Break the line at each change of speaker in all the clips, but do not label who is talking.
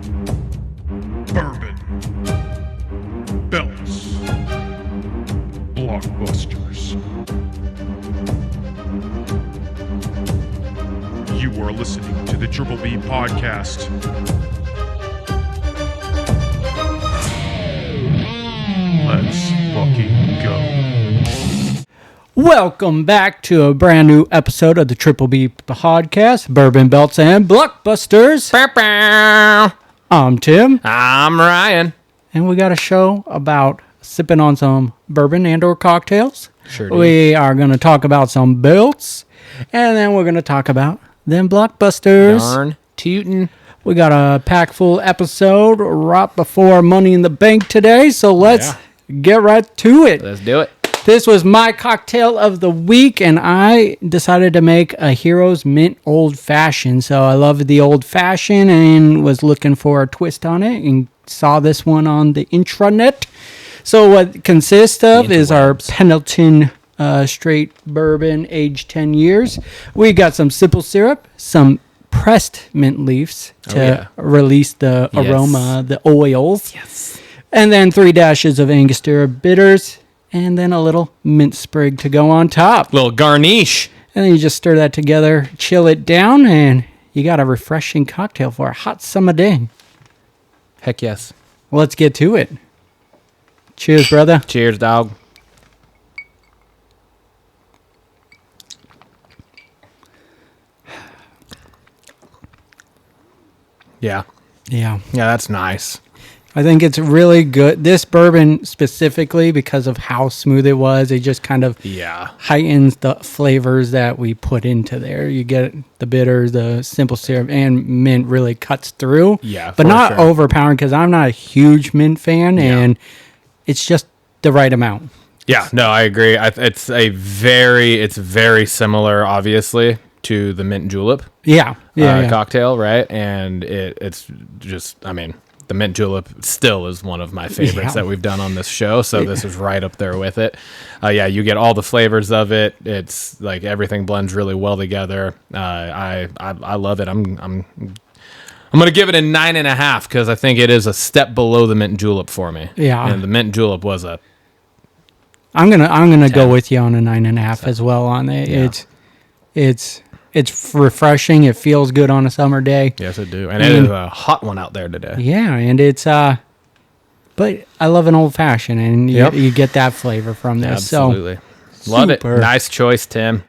Bourbon. Belts. Blockbusters. You are listening to the Triple B Podcast. Let's fucking go.
Welcome back to a brand new episode of the Triple B Podcast, Bourbon, Belts, and Blockbusters.
Bow, bow.
I'm Tim,
I'm Ryan.
and we got a show about sipping on some bourbon and or cocktails.
Sure do.
We are going to talk about some belts, and then we're going to talk about them Blockbusters.
Darn tootin'.
We got a pack full episode right before Money in the Bank today, so let's get right to it.
Let's do it.
This was my cocktail of the week, and I decided to make a Heroes Mint Old Fashioned. So I love the Old Fashioned and was looking for a twist on it and saw this one on the intranet. So what it consists of is our Pendleton straight bourbon aged 10 years. We got some simple syrup, some pressed mint leaves to release the aroma, the oils.
Yes.
And then 3 dashes of Angostura bitters. And then a little mint sprig to go on top.
Little garnish.
And then you just stir that together, chill it down, and you got a refreshing cocktail for a hot summer day.
Heck yes.
Let's get to it. Cheers, brother.
Cheers, dog. Yeah.
Yeah.
Yeah, that's nice.
I think it's really good. This bourbon specifically, because of how smooth it was, it just kind of heightens the flavors that we put into there. You get the bitters, the simple syrup, and mint really cuts through.
Yeah,
but not
sure.
overpowering, because I'm not a huge mint fan, and it's just the right amount.
Yeah, no, I agree. It's very similar, obviously, to the mint julep cocktail, right? And it's just, I mean, the mint julep still is one of my favorites that we've done on this show, so this is right up there with it. You get all the flavors of it. It's like everything blends really well together. I love it. I'm gonna give it a 9.5 because I think it is a step below the mint julep for me.
Yeah,
and the mint julep was a.
I'm gonna go with you on a 9.5 as well on it.
Yeah.
It's refreshing. It feels good on a summer day.
Yes, it do. And it is a hot one out there today.
Yeah, and it's but I love an old fashioned, and you get that flavor from this.
Absolutely.
So,
love it. Nice choice, Tim.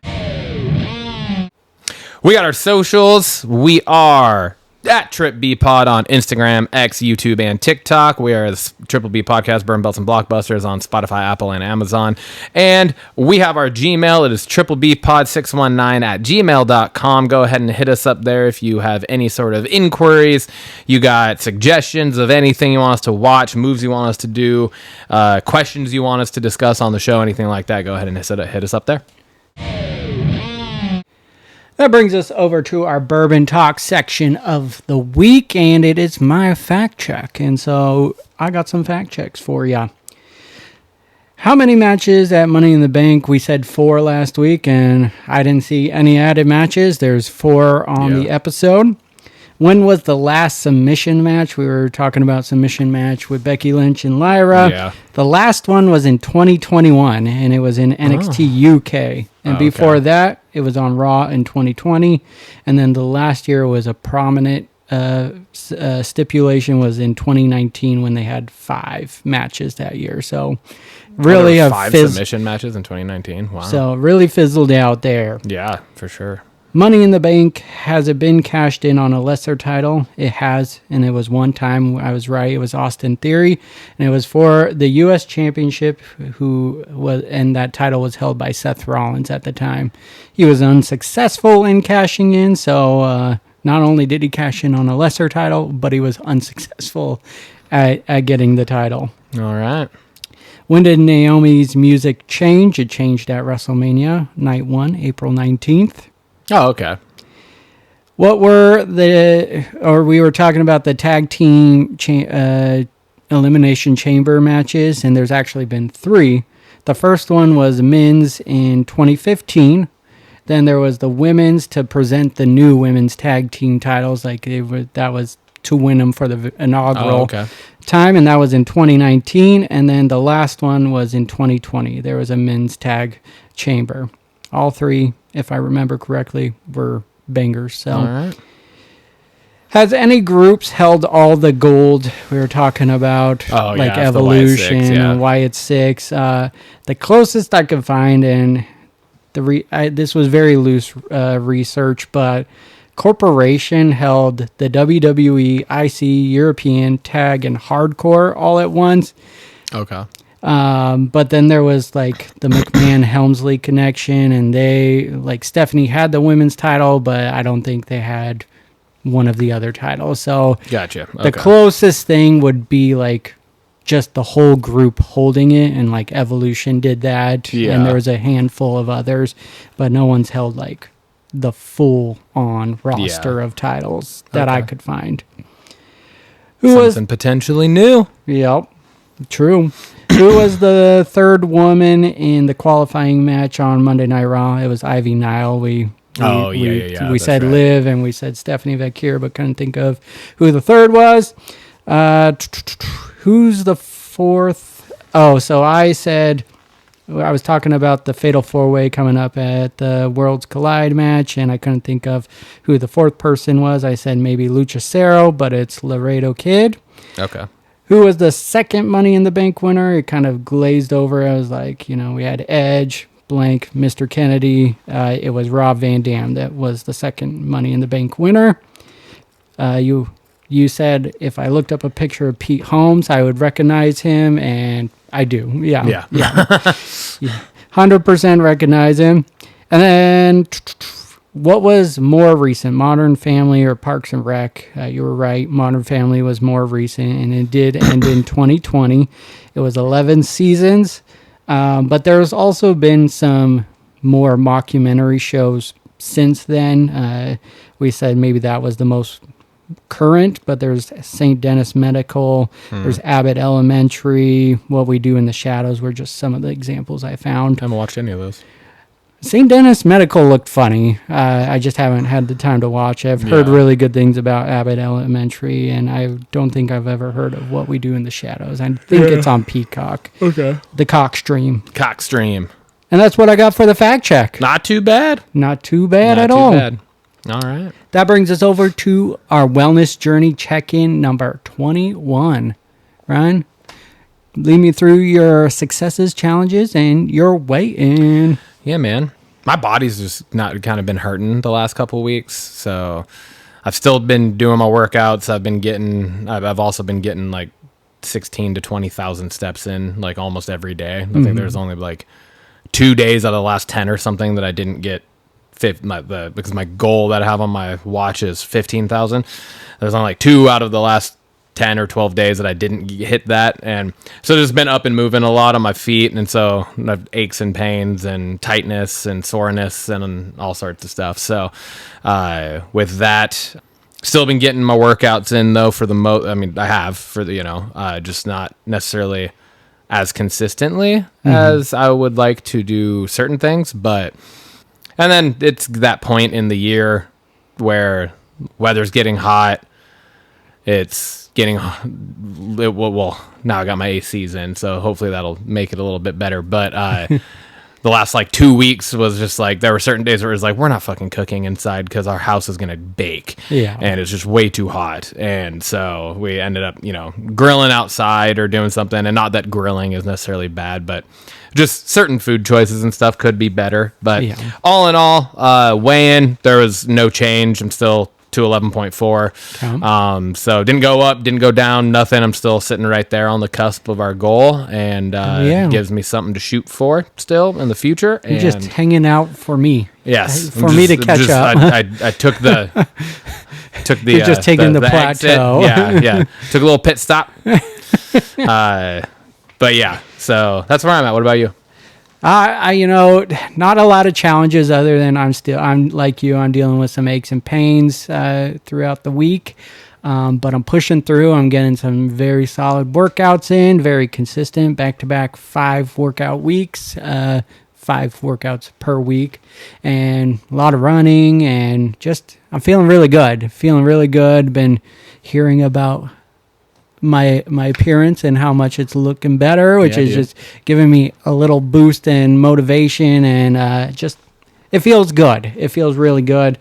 We got our socials. We are at Trip B Pod on Instagram, X, YouTube, and TikTok. We are the Triple B Podcast, Bourbon, Belts, and Blockbusters on Spotify, Apple, and Amazon. And we have our Gmail. It is triplebpod619@gmail.com. Go ahead and hit us up there if you have any sort of inquiries. You got suggestions of anything you want us to watch, moves you want us to do, questions you want us to discuss on the show, anything like that. Go ahead and hit us up there.
that brings us over to our Bourbon Talk section of the week, and it is my fact check. And so I got some fact checks for you. How many matches at Money in the Bank? We said 4 last week, and I didn't see any added matches. There's 4 on the episode. When was the last submission match? We were talking about submission match with Becky Lynch and Lyra.
Yeah.
The last one was in 2021, and it was in NXT UK. And before that, it was on Raw in 2020. And then the last year was a prominent stipulation was in 2019 when they had 5 matches that year. So really
there were 5 submission matches in 2019. Wow.
So really fizzled out there.
Yeah, for sure.
Money in the Bank, has it been cashed in on a lesser title? It has, and it was one time. I was right. It was Austin Theory, and it was for the U.S. Championship, and that title was held by Seth Rollins at the time. He was unsuccessful in cashing in, so not only did he cash in on a lesser title, but he was unsuccessful at getting the title.
All right.
When did Naomi's music change? It changed at WrestleMania Night 1, April 19th.
Oh, okay.
What were we were talking about the tag team elimination chamber matches, and there's actually been 3. The first one was men's in 2015. Then there was the women's to present the new women's tag team titles. That was to win them for the inaugural time, and that was in 2019. And then the last one was in 2020. There was a men's tag chamber. All three, if I remember correctly, were bangers. So,
all right.
Has any groups held all the gold we were talking about, like Evolution and why it's 6? The closest I could find, and this was very loose research, but Corporation held the WWE, IC, European, Tag, and Hardcore all at once.
Okay.
But then there was like the McMahon-Helmsley connection, and they, like, Stephanie had the women's title, but I don't think they had one of the other titles. So
gotcha. Okay.
The closest thing would be like just the whole group holding it, and like Evolution did that, and there was a handful of others, but no one's held like the full on roster of titles that I could find.
Something potentially new.
Yep, true. Who was the third woman in the qualifying match on Monday Night Raw? It was Ivy Nile. We said
right.
Liv, and we said Stephanie Vecchia, but couldn't think of who the third was. Who's the fourth? Oh, so I said, I was talking about the Fatal 4-Way coming up at the Worlds Collide match, and I couldn't think of who the fourth person was. I said maybe Luchacero, but it's Laredo Kid.
Okay.
Who was the second Money in the Bank winner? It kind of glazed over. I was like, we had Edge, blank, Mr. Kennedy. It was Rob Van Dam that was the second Money in the Bank winner. You said if I looked up a picture of Pete Holmes, I would recognize him, and I do. Yeah. 100% recognize him. And then what was more recent, Modern Family or Parks and Rec? You were right. Modern Family was more recent, and it did end in 2020. It was 11 seasons. But there's also been some more mockumentary shows since then. We said maybe that was the most current, but there's St. Dennis Medical, there's Abbott Elementary, What We Do in the Shadows were just some of the examples I found.
I haven't watched any of those.
St. Dennis Medical looked funny. I just haven't had the time to watch it. I've heard really good things about Abbott Elementary, and I don't think I've ever heard of What We Do in the Shadows. I think it's on Peacock.
Okay.
The Cock Stream.
And
that's what I got for the fact check.
Not too bad.
Not too bad at all.
Bad. All right.
That brings us over to our wellness journey check-in number 21. Ryan, lead me through your successes, challenges, and your weigh-in.
Yeah, man. My body's just not kind of been hurting the last couple of weeks, so I've still been doing my workouts. I've also been getting like 16 to 20,000 steps in like almost every day. I think there's only like 2 days out of the last 10 or something that I didn't get because my goal that I have on my watch is 15,000. There's only like 2 out of the last 10 or 12 days that I didn't hit that, and so just been up and moving a lot on my feet, and so I have aches and pains and tightness and soreness and all sorts of stuff. So with that, still been getting my workouts in though for the I have for the just not necessarily as consistently as I would like to do certain things, but. And then it's that point in the year where weather's getting hot. It's getting well. Now I got my ACs in, so hopefully that'll make it a little bit better. But the last like 2 weeks was just like there were certain days where it was like we're not fucking cooking inside because our house is gonna bake.
Yeah,
and it's just way too hot, and so we ended up grilling outside or doing something. And not that grilling is necessarily bad, but just certain food choices and stuff could be better. But all in all, weigh-in, there was no change. I'm still 211.4. So didn't go up, didn't go down, nothing. I'm still sitting right there on the cusp of our goal, and it gives me something to shoot for still in the future.
You're just hanging out for me.
Yes,
me to catch up.
I took the
You're just taking the plateau.
Yeah. Took a little pit stop. But yeah, so that's where I'm at. What about you?
Not a lot of challenges other than I'm like you, I'm dealing with some aches and pains throughout the week. But I'm pushing through. I'm getting some very solid workouts in, very consistent, back-to-back 5 workout weeks, 5 workouts per week, and a lot of running, and just I'm feeling really good. Been hearing about my appearance and how much it's looking better, which is just giving me a little boost in motivation, and just it feels good. It feels really good.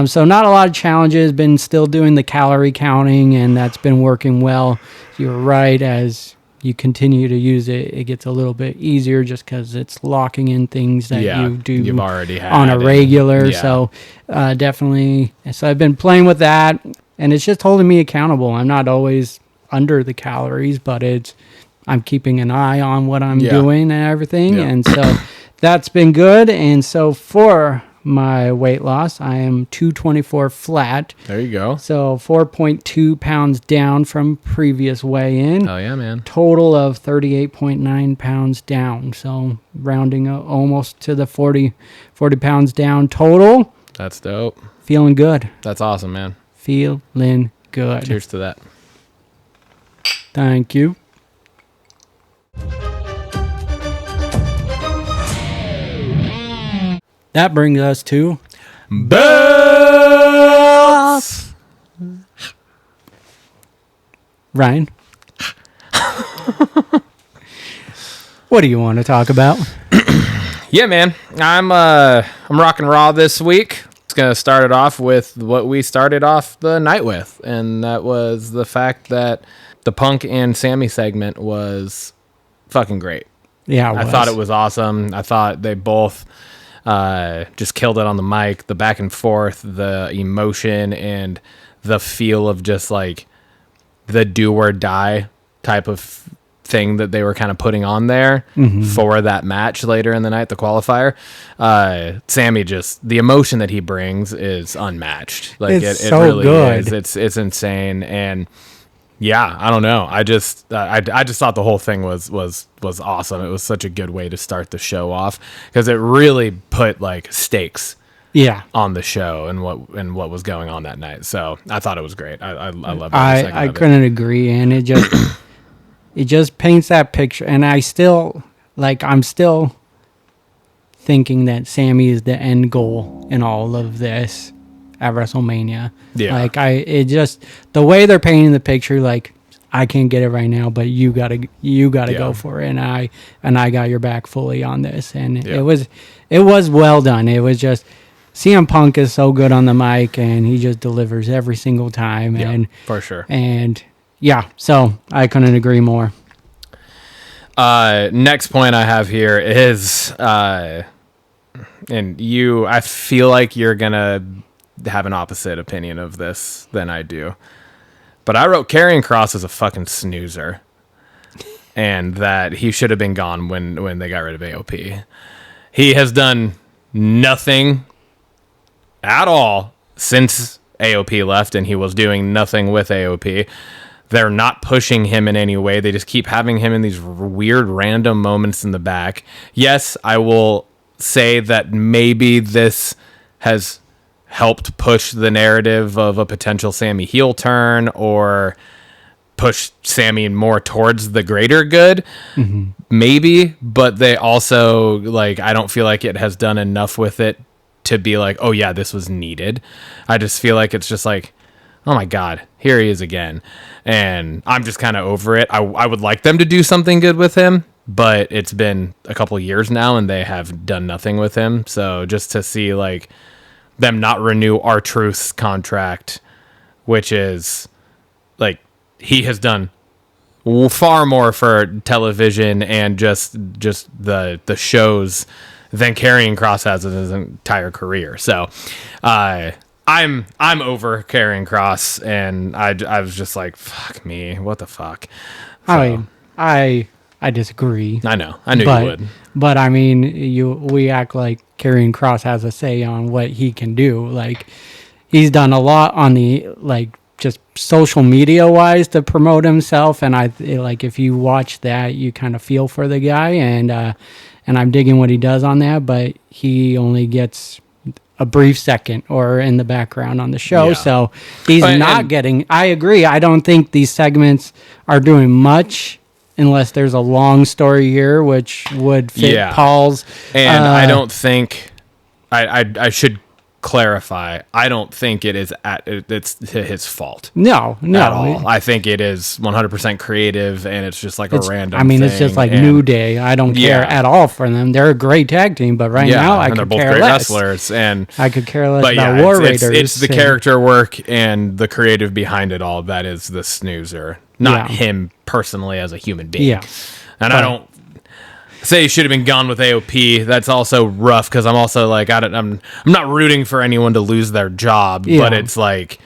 So not a lot of challenges. Been still doing the calorie counting, and that's been working well. You're right. As you continue to use it, it gets a little bit easier just because it's locking in things that you do
you've already had
on a regular. So definitely. So I've been playing with that, and it's just holding me accountable. I'm not always under the calories, but I'm keeping an eye on what I'm doing and everything. And so that's been good. And so for my weight loss, I am 224 flat.
There you go.
So 4.2 pounds down from previous weigh-in.
Oh, yeah, man.
Total of 38.9 pounds down. So rounding almost to the 40 pounds down total.
That's dope.
Feeling good.
That's awesome, man.
Feeling good.
Cheers to that.
Thank you. That brings us to
Bells.
Ryan. What do you want to talk about?
Yeah, man. I'm rocking raw this week. It's gonna start it off with what we started off the night with, and that was the fact that the Punk and Sammy segment was fucking great.
Yeah,
I thought it was awesome. I thought they both just killed it on the mic. The back and forth, the emotion, and the feel of just like the do or die type of thing that they were kind of putting on there for that match later in the night, the qualifier. Sammy, just the emotion that he brings is unmatched. Like it
so
really
good.
is. It's insane. And yeah, I don't know. I just thought the whole thing was awesome. It was such a good way to start the show off because it really put like stakes on the show and what was going on that night. So I thought it was great. I love it.
I couldn't agree, and it just it just paints that picture. And I'm still thinking that Sammy is the end goal in all of this at WrestleMania.
Yeah.
Like the way they're painting the picture, like I can't get it right now, but you gotta go for it. And I got your back fully on this. And it was well done. It was just CM Punk is so good on the mic, and he just delivers every single time.
Yeah,
and
for sure.
And yeah, so I couldn't agree more.
Next point I have here is, and I feel like you're gonna have an opposite opinion of this than I do, but I wrote Karrion Kross as a fucking snoozer, and that he should have been gone when they got rid of AOP. He has done nothing at all since AOP left, and he was doing nothing with AOP. They're not pushing him in any way. They just keep having him in these weird random moments in the back. Yes, I will say that maybe this has helped push the narrative of a potential Sammy heel turn or push Sammy more towards the greater good. Maybe, but they also, like, I don't feel like it has done enough with it to be like, oh yeah, this was needed. I just feel like it's just like, oh my God, here he is again. And I'm just kind of over it. I would like them to do something good with him, but it's been a couple of years now and they have done nothing with him. So just to see like them not renew R-Truth's contract, which is like, he has done far more for television and just the shows than Karrion Kross has in his entire career. So, I'm over Karrion Kross, and I was just like, fuck me, what the fuck? So,
I mean, I disagree.
I know, I knew you would.
But I mean, we act like Karrion Kross has a say on what he can do. Like, he's done a lot on the just social media wise to promote himself, and if you watch that, you kind of feel for the guy, and I'm digging what he does on that, but he only gets a brief second or in the background on the show. Yeah. So he's not getting, I agree. I don't think these segments are doing much unless there's a long story here, which would fit Paul's.
And I don't think I should clarify. I don't think it's his fault.
No,
at all. I think it is 100% creative, and it's just like a random.
I mean,
thing.
It's just like New Day. I don't care at all for them. They're a great tag team, but now I could care less. They're both great
wrestlers, and
I could care less about War Raiders.
It's the character work and the creative behind it all that is the snoozer, not him personally as a human being.
Yeah,
and I don't say he should have been gone with AOP. That's also rough because I'm also like I'm not rooting for anyone to lose their job, but it's like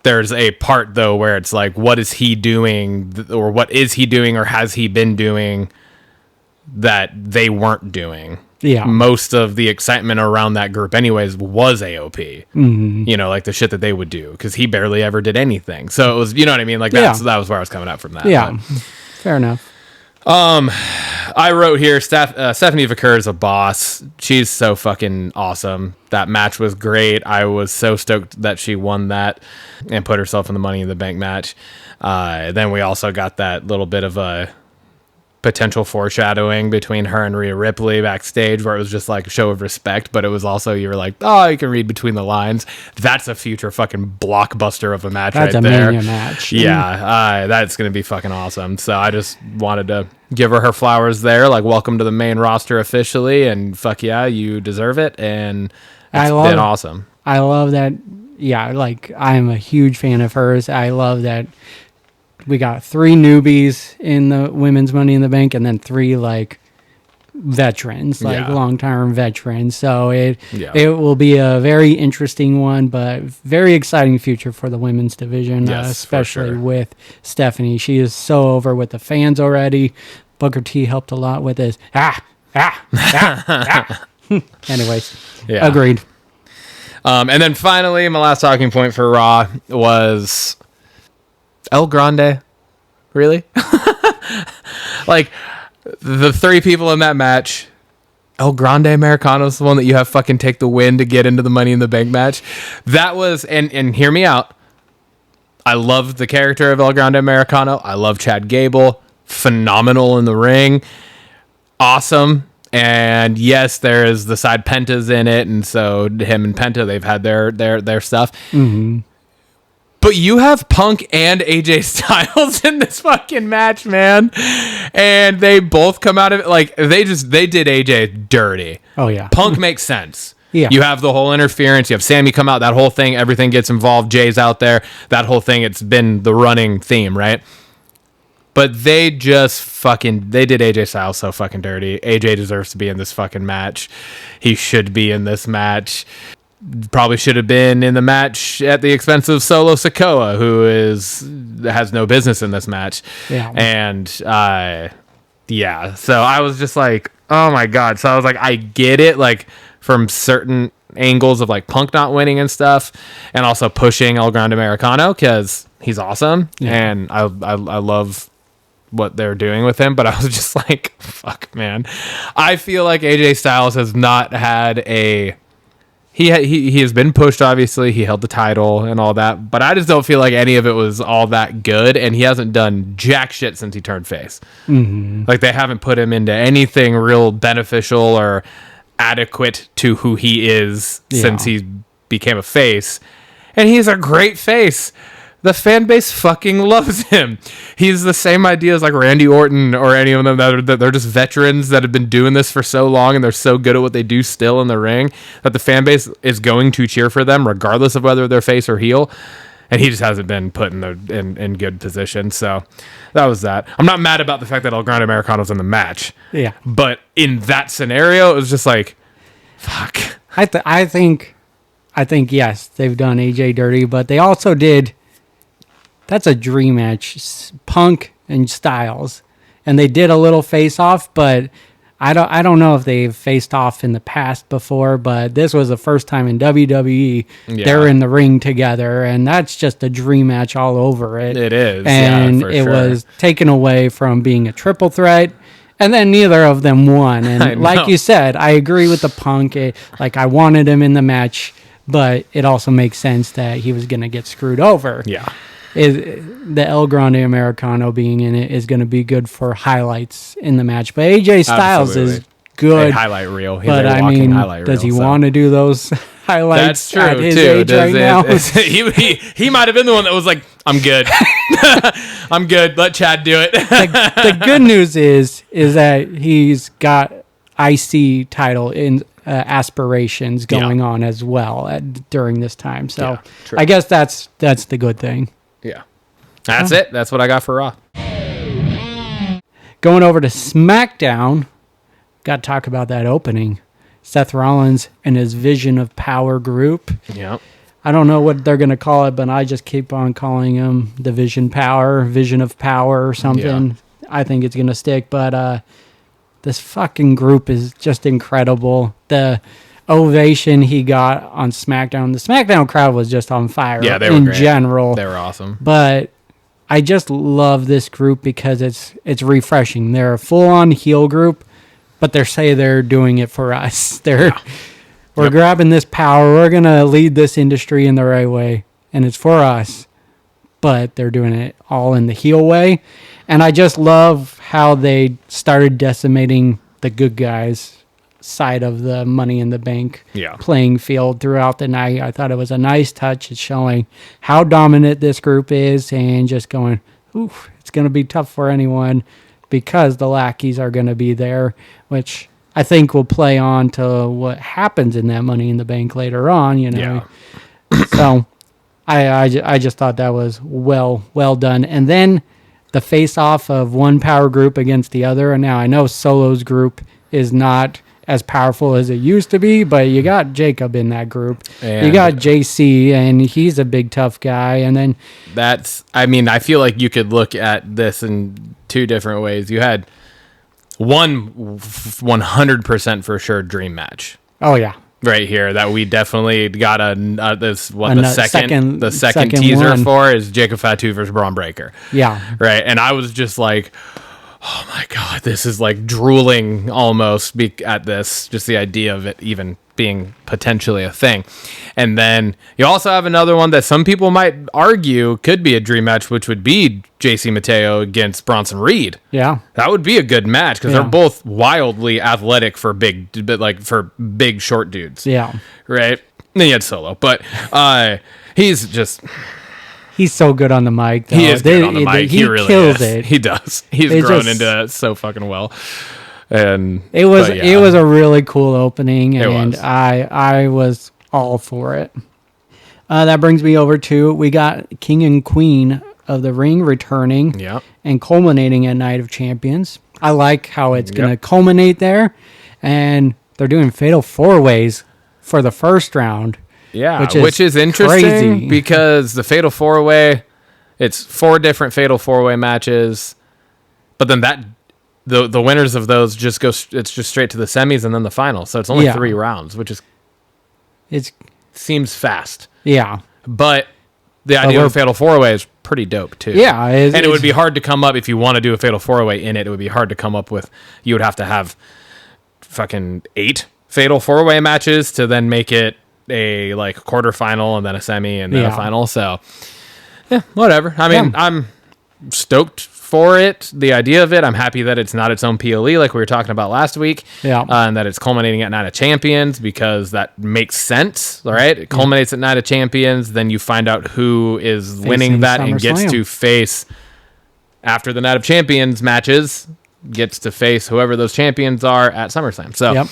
there's a part though where it's like, what is he doing, or what is he doing, or has he been doing that they weren't doing? Yeah, most of the excitement around that group, anyways, was AOP. Mm-hmm. You know, like the shit that they would do because he barely ever did anything. So it was, you know what I mean? Like that was where I was coming at from that.
Yeah, but fair enough.
I wrote here, Stephanie Vaquer is a boss. She's so fucking awesome. That match was great. I was so stoked that she won that and put herself in the Money in the Bank match. Then we also got that little bit of a potential foreshadowing between her and Rhea Ripley backstage where it was just like a show of respect, but it was also, you were like, oh, you can read between the lines. That's a future fucking blockbuster of a match. That's right there. That's a Mania match. Yeah, that's going to be fucking awesome. So I just wanted to give her flowers there, like welcome to the main roster officially, and fuck yeah, you deserve it, and it's been awesome.
I love that. Yeah, like I'm a huge fan of hers. I love that we got 3 newbies in the women's Money in the Bank, and then 3 like veterans, like long-term veterans. So it will be a very interesting one, but very exciting future for the women's division, especially with Stephanie. She is so over with the fans already. Booker T helped a lot with this. Anyways, agreed.
And then finally, my last talking point for Raw was El Grande. Really? Like, the 3 people in that match, El Grande Americano's the one that you have fucking take the win to get into the Money in the Bank match. That was, and hear me out, I love the character of El Grande Americano. I love Chad Gable. Phenomenal in the ring. Awesome. And yes, there is the side Pentas in it, and so him and Penta, they've had their stuff. Mm-hmm. But you have Punk and AJ Styles in this fucking match, man. And they both come out of it like they did AJ dirty.
Oh yeah.
Punk makes sense.
Yeah.
You have the whole interference, you have Sammy come out, that whole thing, everything gets involved, Jay's out there, that whole thing, it's been the running theme, right? But they did AJ Styles so fucking dirty. AJ deserves to be in this fucking match. He should be in this match. Probably should have been in the match at the expense of Solo Sikoa, who has no business in this match.
Yeah.
And so I was just like, oh my God. So I was like, I get it, like from certain angles of like Punk not winning and stuff, and also pushing El Grande Americano because he's awesome. Yeah. And I love what they're doing with him, but I was just like, fuck, man. I feel like AJ Styles has not had he has been pushed, obviously. He held the title and all that, but I just don't feel like any of it was all that good, and he hasn't done jack shit since he turned face. Mm-hmm. Like, they haven't put him into anything real beneficial or adequate to who he is since he became a face, and he's a great face. The fan base fucking loves him. He's the same idea as like Randy Orton or any of them that they're just veterans that have been doing this for so long, and they're so good at what they do still in the ring that the fan base is going to cheer for them regardless of whether they're face or heel. And he just hasn't been put in good position. So that was that. I'm not mad about the fact that El Grande Americano's in the match.
Yeah.
But in that scenario, it was just like, fuck.
I think yes, they've done AJ dirty, but they also did. That's a dream match, Punk and Styles, and they did a little face off, but I don't know if they've faced off in the past before, but this was the first time in WWE they're in the ring together, and that's just a dream match all over it.
It is,
and it was taken away from being a triple threat. And then neither of them won. And like you said, I agree with the Punk. I wanted him in the match, but it also makes sense that he was going to get screwed over.
Yeah.
the El Grande Americano being in it is going to be good for highlights in the match. But AJ Styles is good.
A highlight reel.
He's a walking highlight reel. Does he want to do those highlights? That's true, at his age right now?
He might have been the one that was like, I'm good. I'm good. Let Chad do it.
The good news is that he's got IC title in aspirations going on as well during this time. So I guess that's the good thing.
Yeah. That's it. That's what I got for Raw.
Going over to SmackDown, got to talk about that opening. Seth Rollins and his Vision of Power group.
Yeah.
I don't know what they're going to call it, but I just keep on calling him the Vision of Power or something. Yeah. I think it's going to stick, but this fucking group is just incredible. The ovation he got on SmackDown. The SmackDown crowd was just on fire
they were
in
great.
general.
They were awesome.
But I just love this group because it's refreshing. They're a full-on heel group, but they're doing it for us. We're grabbing this power. We're going to lead this industry in the right way, and it's for us. But they're doing it all in the heel way. And I just love how they started decimating the good guys' side of the Money in the Bank playing field throughout the night. I thought it was a nice touch. It's showing how dominant this group is and just going, oof, it's going to be tough for anyone because the lackeys are going to be there, which I think will play on to what happens in that Money in the Bank later on, So I just thought that was well done. And then the face-off of one power group against the other. And now I know Solo's group is not as powerful as it used to be, but you got Jacob in that group. And you got JC, and he's a big, tough guy. And then
I feel like you could look at this in two different ways. You had one 100% for sure dream match.
Oh, yeah.
Right here that we definitely got the second teaser
one.
For is Jacob Fatu versus Braun Breaker.
Yeah.
Right. And I was just like, oh my God, this is like drooling almost at this, just the idea of it even being potentially a thing. And then you also have another one that some people might argue could be a dream match, which would be JC Mateo against Bronson Reed.
Yeah.
That would be a good match because they're both wildly athletic for big short dudes.
Yeah.
Right. And then you had Solo, but he's
so good on the mic, though.
He is good on the mic. He really
kills
is.
it.
He does. He's grown into it so fucking well. And
it was a really cool opening, and I was all for it. That brings me over to we got King and Queen of the Ring returning and culminating at Night of Champions. I like how it's going to culminate there, and they're doing Fatal 4-Ways for the first round.
Yeah, which is interesting because the Fatal 4-Way, it's 4 different Fatal 4-Way matches, but then the winners of those just it's just straight to the semis and then the final. So it's only 3 rounds, which seems fast.
Yeah.
But the idea of a Fatal 4-Way is pretty dope too.
Yeah.
It would be hard to come up if you want to do a Fatal 4-Way in it. It would be hard to come up with, you would have to have fucking 8 Fatal 4-Way matches to then make it a quarterfinal and then a semi and then a final. So yeah, whatever. I mean, I'm stoked for it, the idea of it. I'm happy that it's not its own PLE like we were talking about last week, and that it's culminating at Night of Champions because that makes sense, right? It culminates at Night of Champions, then you find out who is winning that and gets to face, after the Night of Champions matches, gets to face whoever those champions are at SummerSlam. So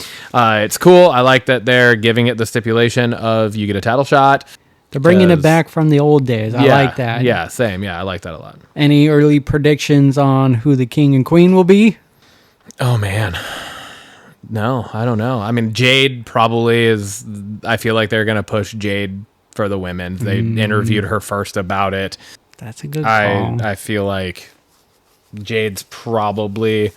it's cool. I like that they're giving it the stipulation of you get a title shot.
They're bringing it back from the old days. I like that.
Yeah, same. Yeah, I like that a lot.
Any early predictions on who the King and Queen will be?
Oh, man. No, I don't know. I mean, Jade probably is. I feel like they're going to push Jade for the women's. They interviewed her first about it.
That's a good call.
I feel like Jade's probably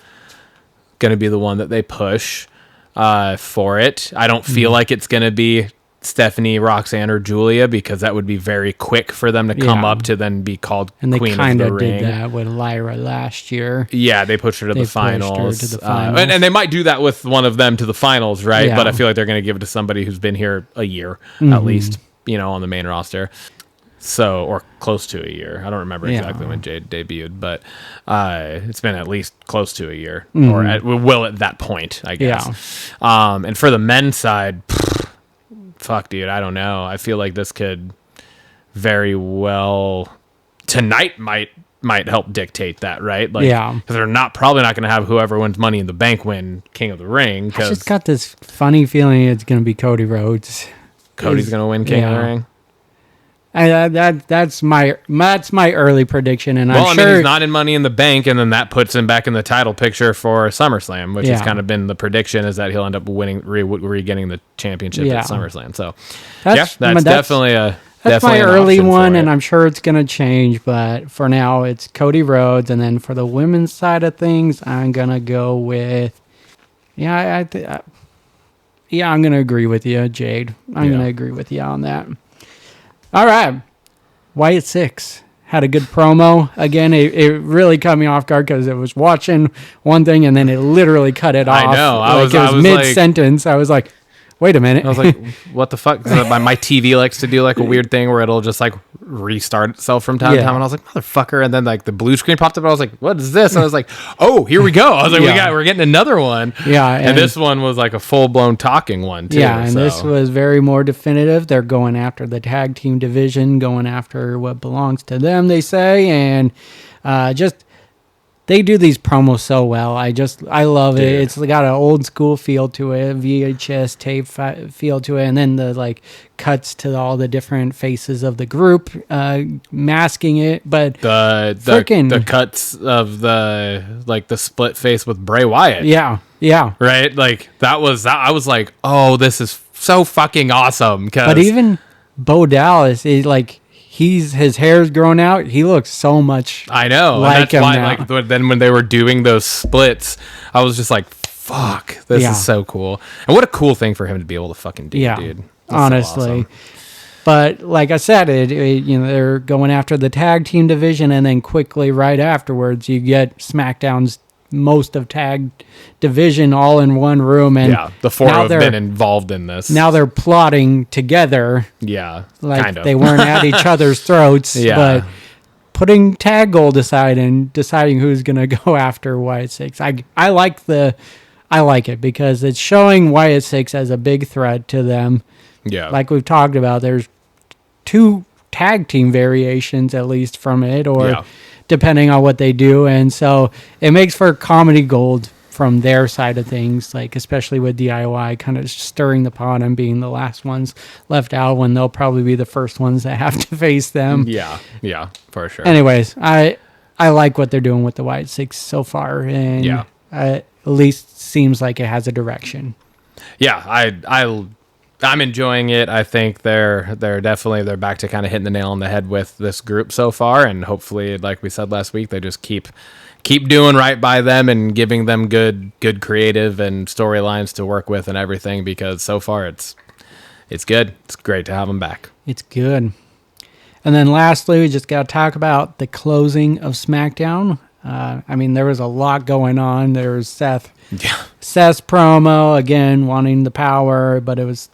going to be the one that they push for it. I don't feel like it's going to be Stephanie, Roxanne, or Julia because that would be very quick for them to come up to then be called Queen of the Ring. And they kind of
did that with Lyra last year.
Yeah, they pushed her to the finals. And they might do that with one of them to the finals, right? Yeah. But I feel like they're going to give it to somebody who's been here a year at least, on the main roster. So, or close to a year. I don't remember exactly when Jade debuted, but it's been at least close to a year, or at that point, I guess. Yeah. And for the men's side, fuck, dude, I don't know. I feel like this could very well tonight might help dictate that, right? Like, because they're probably not going to have whoever wins Money in the Bank win King of the Ring.
I just got this funny feeling it's going to be Cody Rhodes.
Cody's going to win King of the Ring.
That's my early prediction, and I'm sure
he's not in Money in the Bank, and then that puts him back in the title picture for SummerSlam, which has kind of been the prediction, is that he'll end up winning, regaining the championship at SummerSlam. So that's definitely
my early one, and I'm sure it's gonna change. But for now, it's Cody Rhodes, and then for the women's side of things, I'm gonna go with I'm gonna agree with you, Jade. I'm gonna agree with you on that. All right. Wyatt Six had a good promo. Again, it really caught me off guard because it was watching one thing and then it literally cut it off.
I know.
It was mid-sentence. I was like, wait a minute.
I was like, what the fuck? My TV likes to do like a weird thing where it'll just like restart itself from time to time. And I was like, motherfucker. And then like the blue screen popped up. And I was like, what is this? And I was like, oh, here we go. I was like, we're getting another one.
Yeah.
And this one was like a full blown talking one too.
Yeah. And this was very more definitive. They're going after the tag team division, going after what belongs to them, they say. And they do these promos so well. I love it. It's got an old school feel to it, VHS tape feel to it, and then the like cuts to all the different faces of the group, masking it. But
the cuts of the split face with Bray Wyatt.
Yeah.
Right? Like that was I was like, oh, this is so fucking awesome.
But even Bo Dallas is like, his hair's grown out. He looks so much.
I know.
Like
and that's
him
why,
now.
like, then when they were doing those splits, I was just like, "Fuck, this is so cool!" And what a cool thing for him to be able to fucking do, dude. That's
honestly.
so awesome.
But like I said, they're going after the tag team division, and then quickly right afterwards, you get SmackDown's most of tag division all in one room, and
the four have been involved in this.
Now they're plotting together.
Yeah,
like
kind of.
They weren't at each other's throats. But putting tag gold aside and deciding who's gonna go after Wyatt Six, I like it because it's showing Wyatt Six as a big threat to them.
Yeah,
like we've talked about, there's 2 tag team variations at least from it, or depending on what they do. And so it makes for comedy gold from their side of things, like especially with DIY kind of stirring the pot and being the last ones left out when they'll probably be the first ones that have to face them.
Yeah, for sure.
Anyways, I like what they're doing with the Wyatt Six so far, and at least seems like it has a direction.
Yeah, I'm enjoying it. I think they're back to kind of hitting the nail on the head with this group so far, and hopefully, like we said last week, they just keep doing right by them and giving them good creative and storylines to work with and everything, because so far it's good. It's great to have them back.
It's good. And then lastly, we just got to talk about the closing of SmackDown. There was a lot going on. There was Seth's promo, again, wanting the power, but it was,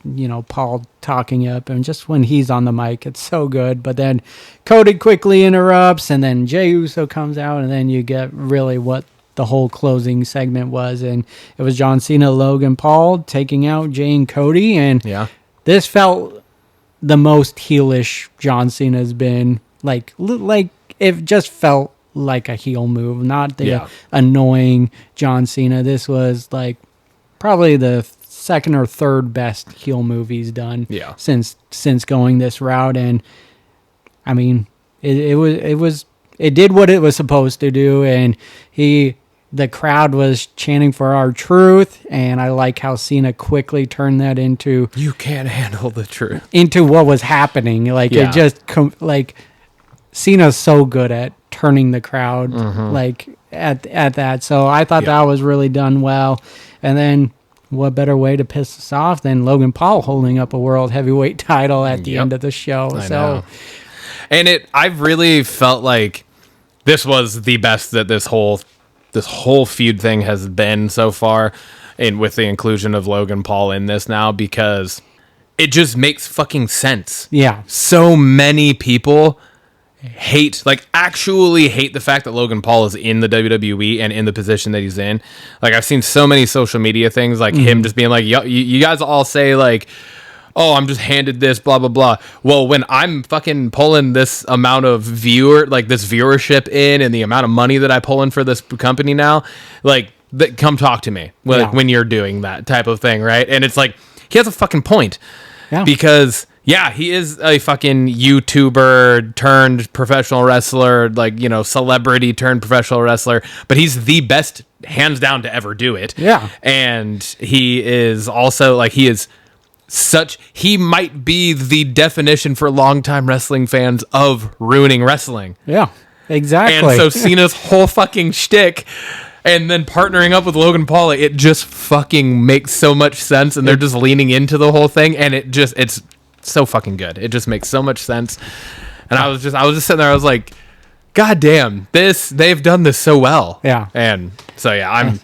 Paul talking up. And just when he's on the mic, it's so good. But then Cody quickly interrupts, and then Jey Uso comes out, and then you get really what the whole closing segment was. And it was John Cena, Logan Paul taking out Jey and Cody. And this felt the most heelish John Cena's been. Like it just felt like a heel move, not the annoying John Cena. This was like probably the second or third best heel move he's done since going this route. And it did what it was supposed to do, and the crowd was chanting for our truth, and I like how Cena quickly turned that into
you can't handle the truth,
into what was happening. It just Cena's so good at turning the crowd at that. So I thought that was really done well. And then what better way to piss us off than Logan Paul holding up a world heavyweight title at the end of the show.
I know. And I've really felt like this was the best that this whole feud thing has been so far, and with the inclusion of Logan Paul in this now, because it just makes fucking sense.
Yeah.
So many people actually hate the fact that Logan Paul is in the WWE and in the position that he's in. Like, I've seen so many social media things, like him just being like, you guys all say, like, oh, I'm just handed this, blah, blah, blah. Well, when I'm fucking pulling this amount of this viewership in and the amount of money that I pull in for this company now, like, come talk to me when you're doing that type of thing, right? And it's like, he has a fucking point. Yeah. Because... yeah, he is a fucking YouTuber turned professional wrestler, like, you know, celebrity turned professional wrestler, but he's the best, hands down, to ever do it.
Yeah.
And he is also, like, he might be the definition for longtime wrestling fans of ruining wrestling.
Yeah, exactly.
And so Cena's whole fucking shtick, and then partnering up with Logan Paul, it just fucking makes so much sense, and they're just leaning into the whole thing, and it's so fucking good. It just makes so much sense. And I was just sitting there, I was like, God damn, they've done this so well.
Yeah.
And so yeah,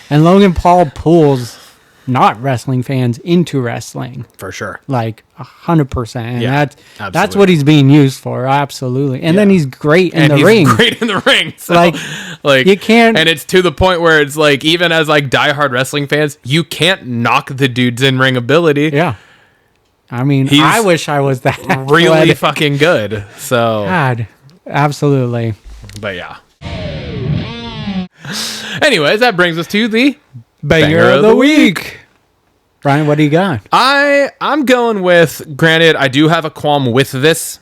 and Logan Paul pulls not wrestling fans into wrestling.
For sure.
Like 100%. And
Yeah,
that's what he's being used for. Absolutely. And then he's great in the ring.
Great in the ring. So,
like you can't,
and it's to the point where it's like, even as like diehard wrestling fans, you can't knock the dude's in-ring ability.
Yeah. I mean, I wish I was that
really fucking good. So
God, absolutely.
But yeah. Anyways, that brings us to the
Banger of the week. Brian, what do you got?
I'm going with, granted, I do have a qualm with this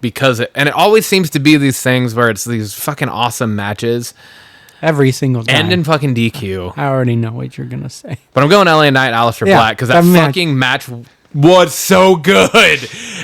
because it always seems to be these things where it's these fucking awesome matches.
Every single time.
And in fucking DQ.
I already know what you're going to say.
But I'm going LA Knight, Aleister Black, because that fucking match was so good.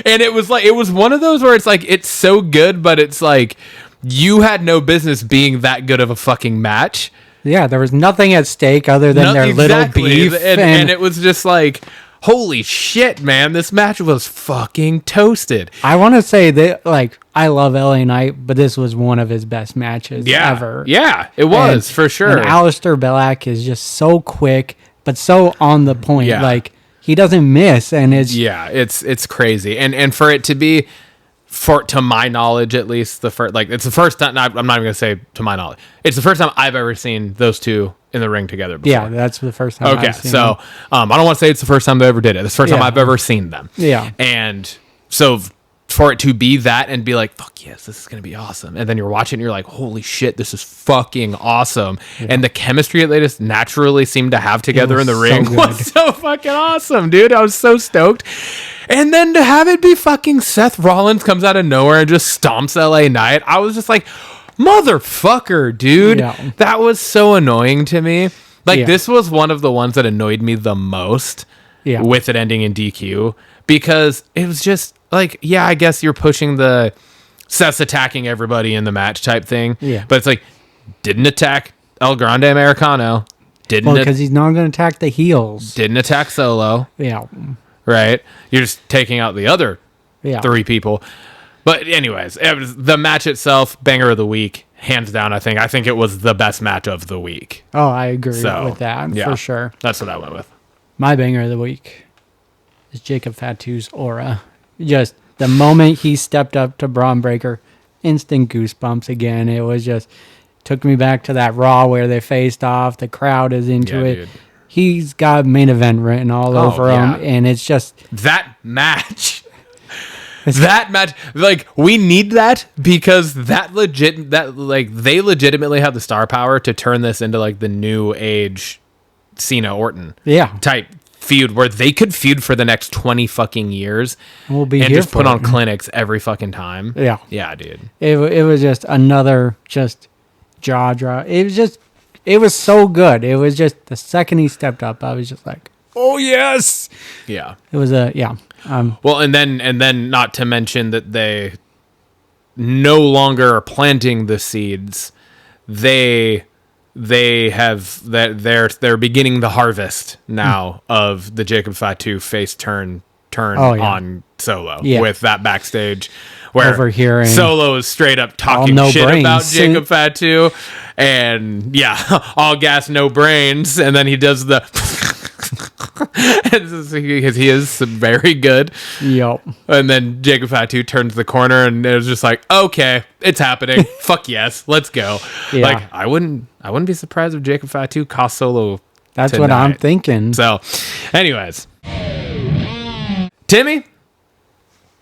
And it was one of those where it's like, it's so good, but it's like, you had no business being that good of a fucking match.
Yeah, there was nothing at stake other than their little beef.
And it was just like, holy shit, man, this match was fucking toasted.
I want to say that, like, I love LA Knight, but this was one of his best matches ever.
Yeah, it was, for sure.
And Aleister Black is just so quick, but so on the point. Yeah. Like, he doesn't miss, and
it's crazy. And for it to be, to my knowledge at least, it's the first time, I'm not even gonna say to my knowledge, it's the first time I've ever seen those two in the ring together before.
Yeah, that's the first time
I've seen them. I don't want to say it's the first time they ever did it. It's the first time I've ever seen them.
Yeah.
And so for it to be that and be like, fuck yes, this is going to be awesome. And then you're watching and you're like, holy shit, this is fucking awesome. Yeah. And the chemistry that they just naturally seem to have together in the ring was so fucking awesome, dude. I was so stoked. And then to have it be fucking Seth Rollins comes out of nowhere and just stomps LA Knight, I was just like, motherfucker, dude. Yeah. That was so annoying to me. Like, this was one of the ones that annoyed me the most with it ending in DQ, because it was just like, yeah, I guess you're pushing the Seth's attacking everybody in the match type thing. Yeah. But it's like, didn't attack El Grande Americano.
Because he's not going to attack the heels.
Didn't attack Solo.
Yeah.
Right? You're just taking out the other three people. But anyways, the match itself, banger of the week, hands down. I think it was the best match of the week.
Oh, I agree with that for sure.
That's what I went with.
My banger of the week is Jacob Fatu's aura. Just the moment he stepped up to Braun Breaker, instant goosebumps again. It was just took me back to that Raw where they faced off. The crowd is into it. Dude. He's got main event written all over him, and it's just
that match. That match, like, we need that because they legitimately have the star power to turn this into like the new age Cena Orton type feud where they could feud for the next 20 fucking years
and
just put on clinics every fucking time. Yeah, dude.
It was just another jaw drop. It was so good. It was just the second he stepped up, I was just like, oh yes.
Yeah.
It was
well, and then not to mention that they no longer are planting the seeds. They're beginning the harvest now of the Jacob Fatu face turn on Solo with that backstage where
overhearing
Solo is straight up talking shit about Jacob Fatu and all gas, no brains. And then he does the Because he is very good.
Yep.
And then Jacob Fatu turns the corner, and it was just like, okay, it's happening. Fuck yes, let's go.
Yeah.
Like I wouldn't be surprised if Jacob Fatu cost solo.
That's
tonight.
what I'm thinking.
So, anyways, Timmy,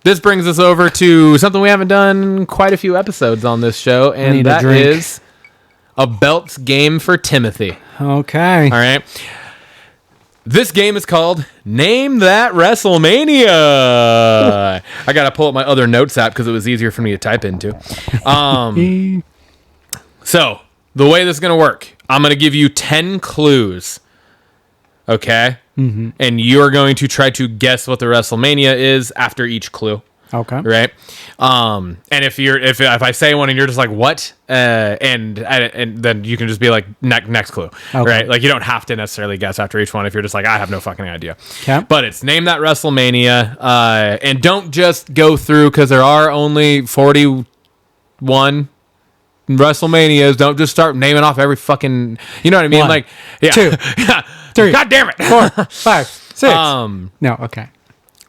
this brings us over to something we haven't done quite a few episodes on this show, and that is a belts game for Timothy.
Okay.
All right. This game is called Name That WrestleMania. I got to pull up my other notes app because it was easier for me to type into. So, the way this is going to work, I'm going to give you 10 clues. Okay? Mm-hmm. And you're going to try to guess what the WrestleMania is after each clue.
Okay.
Right. And if I say one and you're just like, what? And then you can just be like, next clue. Okay. Right. Like you don't have to necessarily guess after each one if you're just like, I have no fucking idea. Okay. But it's Name That WrestleMania. And don't just go through because there are only 41 WrestleManias. Don't just start naming off every fucking, you know what I mean?
1,
like, yeah.
2, 3.
God damn it.
4, 5, 6. No. Okay.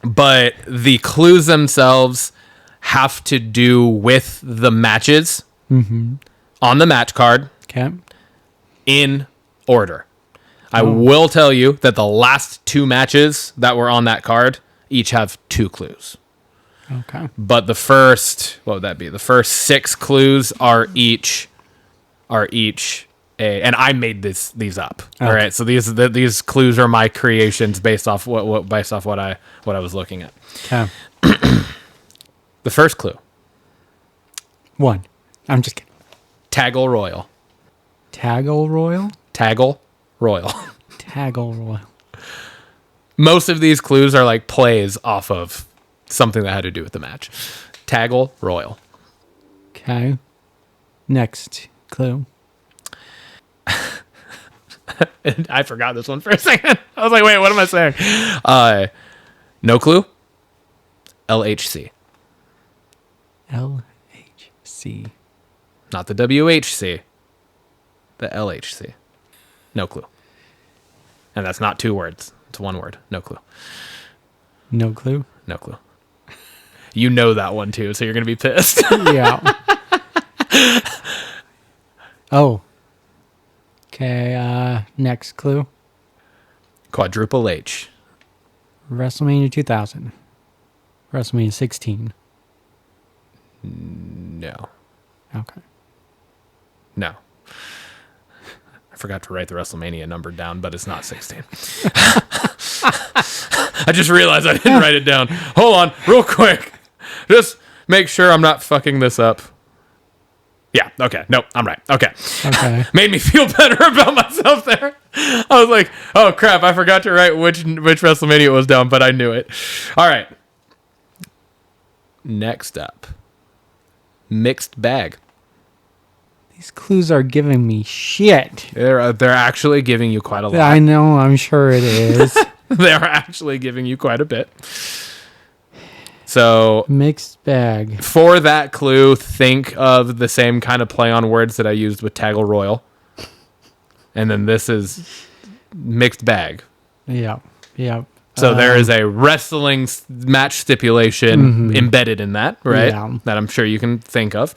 But the clues themselves have to do with the matches on the match card in order. I will tell you that the last 2 matches that were on that card each have 2 clues.
Okay.
But the first, what would that be? The first 6 clues are each and I made these up. Okay. All right, so these clues are my creations based off what I was looking at.
Okay.
The first clue.
1. I'm just kidding.
Taggle Royal.
Taggle Royal?
Taggle Royal.
Taggle Royal.
Most of these clues are like plays off of something that had to do with the match. Taggle Royal.
Okay. Next clue.
I forgot this one for a second. I was like, wait, what am I saying? No clue. LHC.
LHC.
Not the WHC. The LHC. No clue. And that's not 2 words. It's 1 word. No clue.
No clue?
No clue. You know that one too, so you're going to be pissed.
Yeah. Oh. Okay, next clue.
Quadruple H.
WrestleMania 2000. WrestleMania 16.
No.
Okay.
No. I forgot to write the WrestleMania number down, but it's not 16. I just realized I didn't write it down. Hold on, real quick. Just make sure I'm not fucking this up. Yeah, okay. Nope, I'm right. Okay. Made me feel better about myself there. I was like, oh crap, I forgot to write which WrestleMania it was down, but I knew it. All right. Next up. Mixed bag.
These clues are giving me shit.
They're actually giving you quite a lot.
I know, I'm sure it is.
They're actually giving you quite a bit. So
mixed bag.
For that clue, think of the same kind of play on words that I used with Taggle Royal. And then this is mixed bag.
Yeah. Yeah.
So there is a wrestling match stipulation embedded in that, right?
Yeah.
That I'm sure you can think of.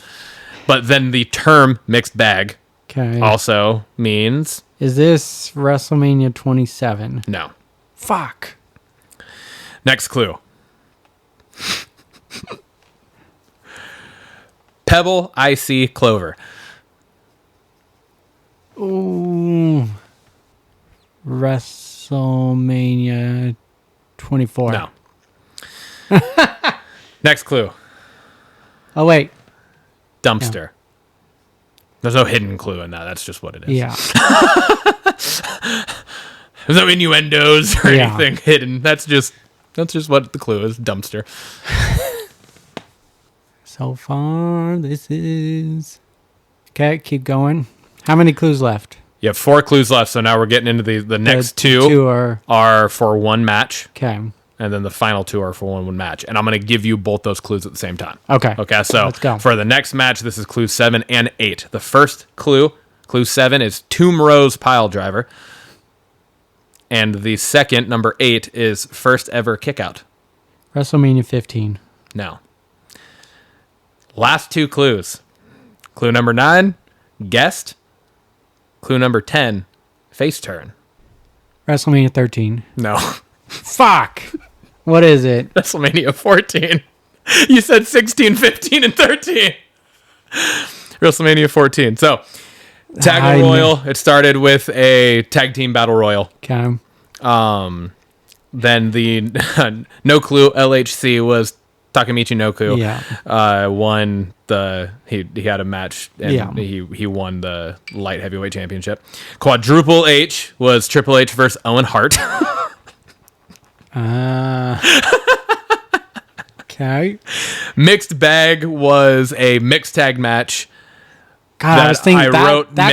But then the term mixed bag also means...
Is this WrestleMania 27?
No.
Fuck.
Next clue. Pebble, Icy, Clover.
Ooh. WrestleMania 24.
No. Next clue.
Oh, wait.
Dumpster.
Yeah.
There's no hidden clue in that. That's just what it is.
Yeah.
There's no innuendos or anything hidden. That's just what the clue is. Dumpster.
So far, this is... Okay, keep going. How many clues left?
You have 4 clues left, so now we're getting into the next two are for 1 match.
Okay.
And then the final 2 are for one match. And I'm going to give you both those clues at the same time.
Okay.
Okay, so
let's go.
For the next match, this is clue 7 and 8. The first clue, clue 7, is Tomb Rose Pile Driver. And the second, number 8, is first ever kickout.
WrestleMania 15.
No. Last 2 clues. Clue number 9, guest. Clue number 10, face turn.
WrestleMania 13.
No.
Fuck. What is it?
WrestleMania 14. You said 16, 15, and 13. WrestleMania 14. So, Tag Royal. It started with a tag team battle royal.
Okay.
Then the no clue LHC was Takemichi Noku.
Yeah.
Won he had a match and he won the light heavyweight championship. Quadruple H was Triple H versus Owen Hart.
Okay.
Mixed bag was a mixed tag match.
God, I was thinking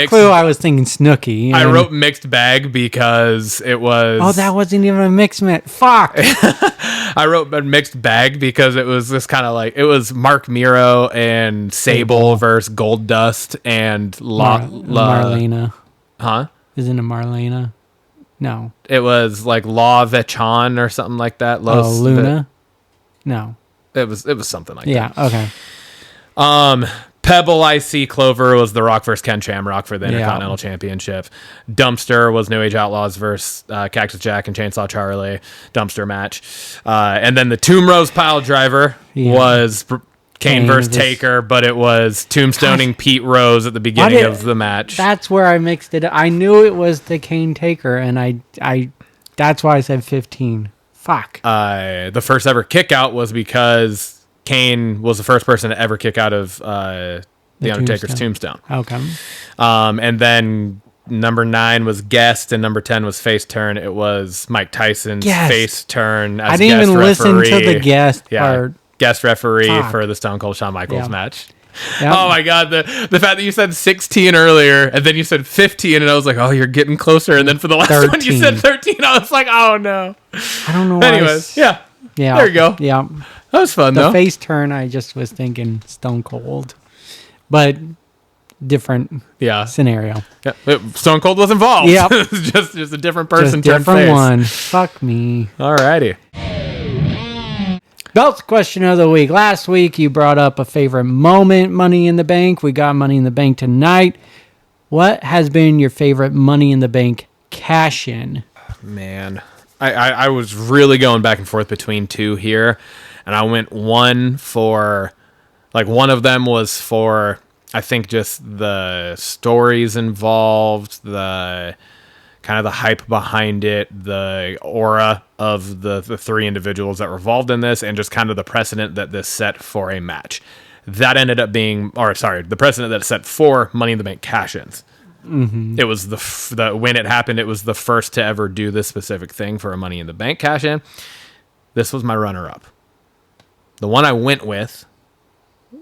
clue. I was thinking Snooki.
I wrote mixed bag because it was.
Oh, that wasn't even a mixed match. Fuck.
I wrote a mixed bag because it was this kind of like it was Mark Miro and Sable versus Gold Dust and
Marlena.
Huh?
Isn't it Marlena? No.
It was like La Vechan or something like that.
Luna. No.
It was something like that.
Yeah. Okay.
Pebble IC Clover was The Rock versus Ken Shamrock for the Intercontinental Championship. Dumpster was New Age Outlaws versus Cactus Jack and Chainsaw Charlie. Dumpster match. And then the Tomb Rose Pile Driver was Kane versus Taker, but it was tombstoning Pete Rose at the beginning of the match.
That's where I mixed it up. I knew it was the Kane Taker, and I that's why I said 15. Fuck.
The first ever kick out was because Kane was the first person to ever kick out of The Undertaker's tombstone.
Okay.
And then number 9 was guest, and number 10 was face turn. It was Mike Tyson's face turn as
I didn't
guest
even
referee.
listen to the guest part.
Guest referee for the Stone Cold Shawn Michaels match.
Yep.
Oh my God, the fact that you said 16 earlier and then you said 15 and I was like, oh, you're getting closer. And then for the last 13. One you said 13. I was like, oh no.
I don't know.
Anyways, yeah. There you go.
Yeah.
That was fun, though.
The face turn, I just was thinking Stone Cold. But different scenario.
Yeah. Stone Cold was involved.
Yeah.
It was just a different person
just different one. Fuck me.
Alrighty.
Belts question of the week. Last week, you brought up a favorite moment, Money in the Bank. We got Money in the Bank tonight. What has been your favorite Money in the Bank cash-in?
Man, I was really going back and forth between 2 here. And I went one of them was for, I think, just the stories involved, the kind of the hype behind it, the aura of the 3 individuals that were involved in this, and just kind of the precedent that this set for a match. That ended up being, the precedent that set for Money in the Bank cash-ins. Mm-hmm. It was when it happened, it was the first to ever do this specific thing for a Money in the Bank cash-in. This was my runner-up. The one I went with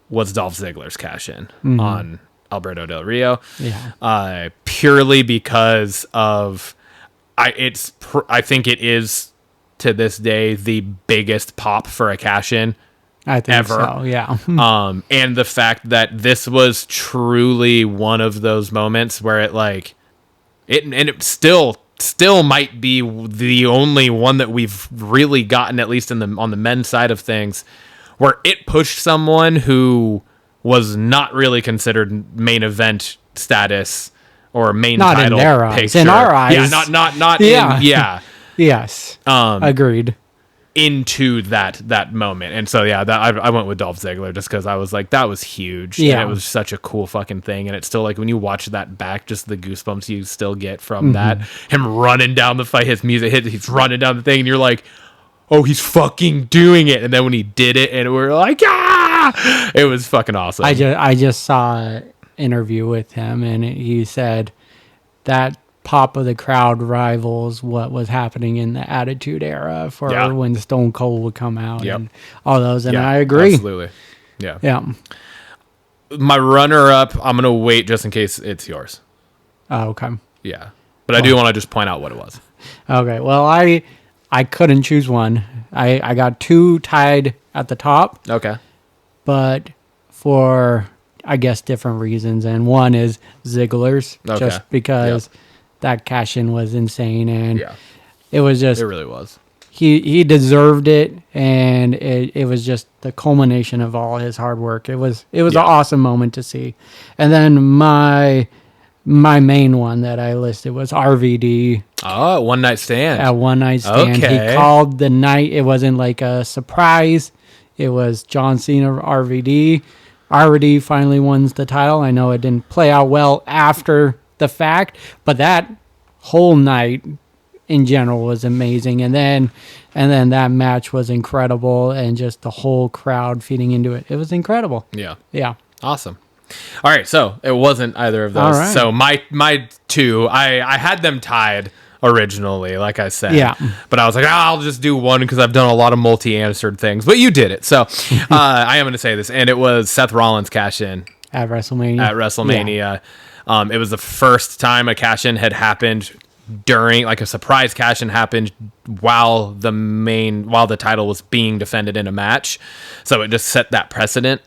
was Dolph Ziggler's cash-in on Alberto Del Rio. Yeah. Purely because of I think it is to this day the biggest pop for a cash-in
I think
ever.
So, yeah.
And the fact that this was truly one of those moments where it still might be the only one that we've really gotten, at least on the men's side of things, where it pushed someone who was not really considered main event status or main
not
title
in their eyes.
picture.
In our eyes.
Yeah, not
Yes. Agreed.
Into that moment. And so I went with Dolph Ziggler just because I was like, that was huge. And it was such a cool fucking thing. And it's still like when you watch that back, just the goosebumps you still get from that. Him running down the fight, his music hit, he's running down the thing, and you're like, oh, he's fucking doing it. And then when he did it, and we're like, ah, it was fucking awesome.
I just saw an interview with him, and he said that pop of the crowd rivals what was happening in the Attitude Era for when Stone Cold would come out and all those. And I agree.
Absolutely. Yeah.
Yeah.
My runner-up, I'm going to wait just in case it's yours.
Oh, okay.
Yeah. But I do want to just point out what it was.
Okay. Well, I couldn't choose one. I got 2 tied at the top.
Okay.
But for, I guess, different reasons. And one is Ziggler's, just because that cash-in was insane. And it was just
It really was.
he deserved it, and it was just the culmination of all his hard work. It was an awesome moment to see. And then my main one that I listed was RVD.
Oh, One Night Stand.
At One Night Stand.
Okay.
He called the night. It wasn't like a surprise. It was John Cena, RVD. RVD finally wins the title. I know it didn't play out well after the fact, but that whole night in general was amazing. And then that match was incredible, and just the whole crowd feeding into it. It was incredible.
Yeah.
Yeah.
Awesome. All right, so it wasn't either of those.
All right.
So my two, I had them tied originally, like I said.
Yeah.
But I was like, I'll just do one because I've done a lot of multi-answered things. But you did it. So I am going to say this. And it was Seth Rollins cash-in.
At WrestleMania.
Yeah. It was the first time a cash-in had happened during, like a surprise cash-in happened while the title was being defended in a match. So it just set that precedent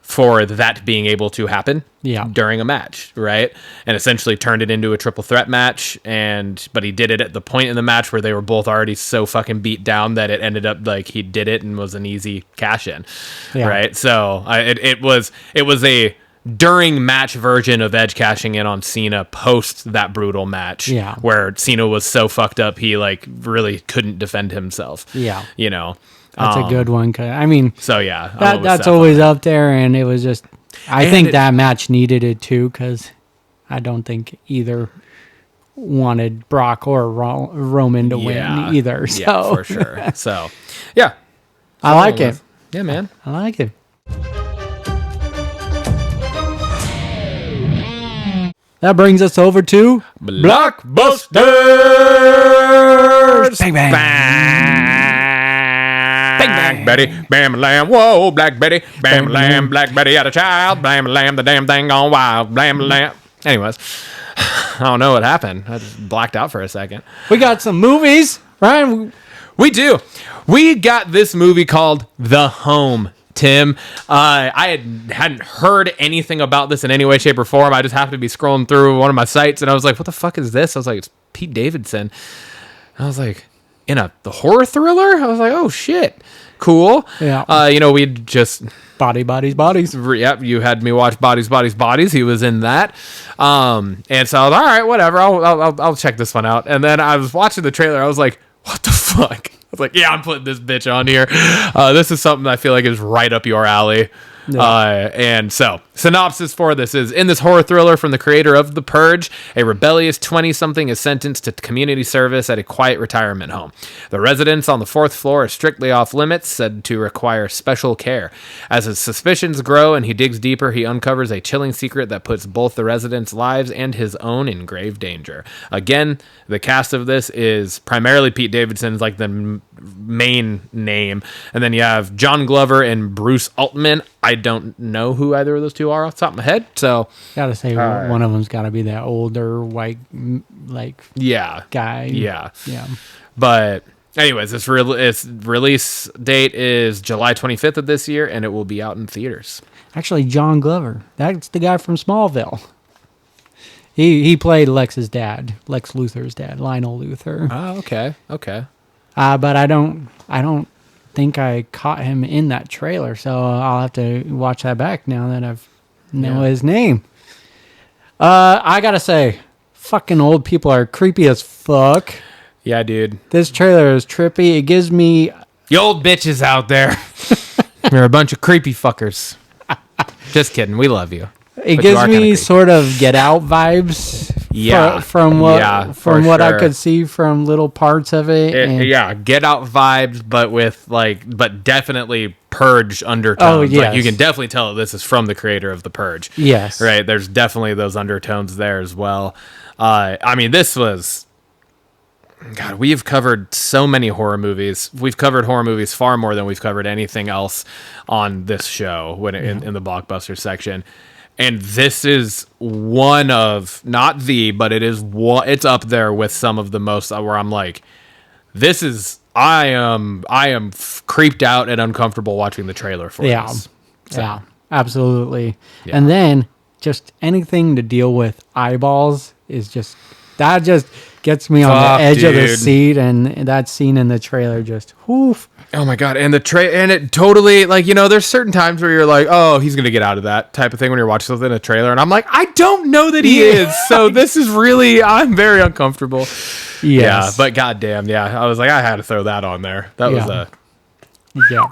for that being able to happen during a match, right? And essentially turned it into a triple threat match. But he did it at the point in the match where they were both already so fucking beat down that it ended up like he did it and was an easy cash in, right? So it was a during match version of Edge cashing in on Cena post that brutal match, where Cena was so fucked up he like really couldn't defend himself.
Yeah,
you know.
That's a good one. I mean,
so yeah,
that's always up there, and it was just. I think that match needed it too, because I don't think either wanted Brock or Roman to win either. So.
Yeah, for sure. So, yeah,
I like it.
Yeah, man,
I like it. That brings us over to
Blockbusters.
Bang bang.
Black Betty, bam lamb, whoa, Black Betty, bam lamb, Black Betty had a child, blam lamb, the damn thing gone wild, blam lamb. Anyways, I don't know what happened. I just blacked out for a second.
We got some movies, right?
We do. We got this movie called The Home, Tim. I hadn't heard anything about this in any way, shape, or form. I just happened to be scrolling through one of my sites, and I was like, what the fuck is this? I was like, it's Pete Davidson. I was like, in the horror thriller? I was like, oh shit, cool.
Yeah.
We'd just
Bodies.
Yep, you had me watch Bodies. He was in that. And so I was all right, whatever. I'll check this one out. And then I was watching the trailer. I was like, what the fuck? I was like, yeah, I'm putting this bitch on here. This is something I feel like is right up your alley. Yeah. And so, synopsis for this is, in this horror thriller from the creator of The Purge, a rebellious 20-something is sentenced to community service at a quiet retirement home. The residents on the 4th floor are strictly off limits, said to require special care. As his suspicions grow and he digs deeper, he uncovers a chilling secret that puts both the residents' lives and his own in grave danger. Again, the cast of this is primarily Pete Davidson's like the main name, and then you have John Glover and Bruce Altman. I don't know who either of those two are off the top of my head, so
gotta say one of them's gotta be that older white guy.
Yeah. But anyways, its release date is July 25th of this year, and it will be out in theaters.
Actually, John Glover, that's the guy from Smallville. He played Lex Luthor's dad, Lionel Luthor.
Oh, okay.
But I don't think I caught him in that trailer, so I'll have to watch that back now that I've know his name. I gotta say, fucking old people are creepy as fuck.
Yeah, dude.
This trailer is trippy. It gives me...
You old bitches out there. You're a bunch of creepy fuckers. Just kidding. We love you.
It gives me sort of Get Out vibes.
Yeah.
From what I could see from little parts of it.
Get Out vibes, but definitely Purge undertones.
Oh, yes.
Like, you can definitely tell this is from the creator of The Purge.
Yes.
Right? There's definitely those undertones there as well. I mean, this was... God, we have covered so many horror movies. We've covered horror movies far more than we've covered anything else on this show in the Blockbuster section. And this is one of, not the, but it's up there with some of the most where I'm like, I am creeped out and uncomfortable watching the trailer for this.
Yeah, absolutely.
Yeah.
And then just anything to deal with eyeballs is just gets me on the edge of the seat, and that scene in the trailer just whoof.
Oh my God. And it totally, like, you know, there's certain times where you're like, oh, he's going to get out of that type of thing when you're watching something in a trailer. And I'm like, I don't know that he is. So this is really, I'm very uncomfortable. Yes. Yeah. But goddamn. Yeah. I was like, I had to throw that on there. That was
Yeah.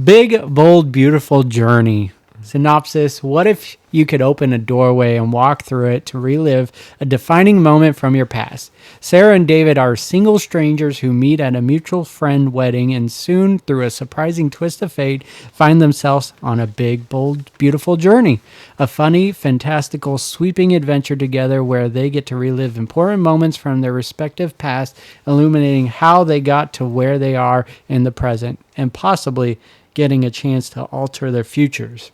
Big, bold, beautiful journey. Synopsis: what if you could open a doorway and walk through it to relive a defining moment from your past? Sarah and David are single strangers who meet at a mutual friend wedding and soon, through a surprising twist of fate, find themselves on a big, bold, beautiful journey. A funny, fantastical, sweeping adventure together where they get to relive important moments from their respective past, illuminating how they got to where they are in the present, and possibly getting a chance to alter their futures.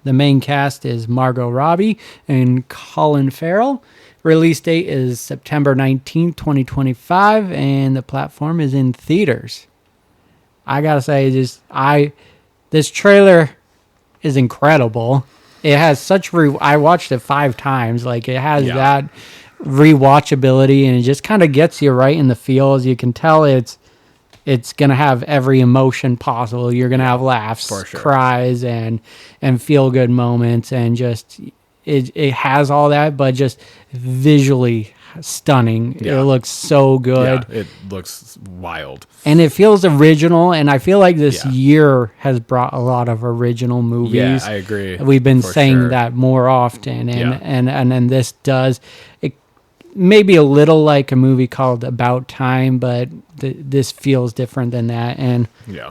The main cast is Margot Robbie and Colin Farrell. Release date is September 19th, 2025, and the platform is in theaters. I gotta say, this trailer is incredible. It has such I watched it 5 times. Like, it has that rewatchability, and it just kind of gets you right in the feel. As you can tell, it's going to have every emotion possible. You're going to have laughs, cries, and feel-good moments, and just it has all that, but just visually stunning. Yeah. It looks so good.
Yeah, it looks wild.
And it feels original, and I feel like this year has brought a lot of original movies.
Yeah, I agree.
We've been saying that more often, and this does. It maybe a little like a movie called About Time, but this feels different than that. And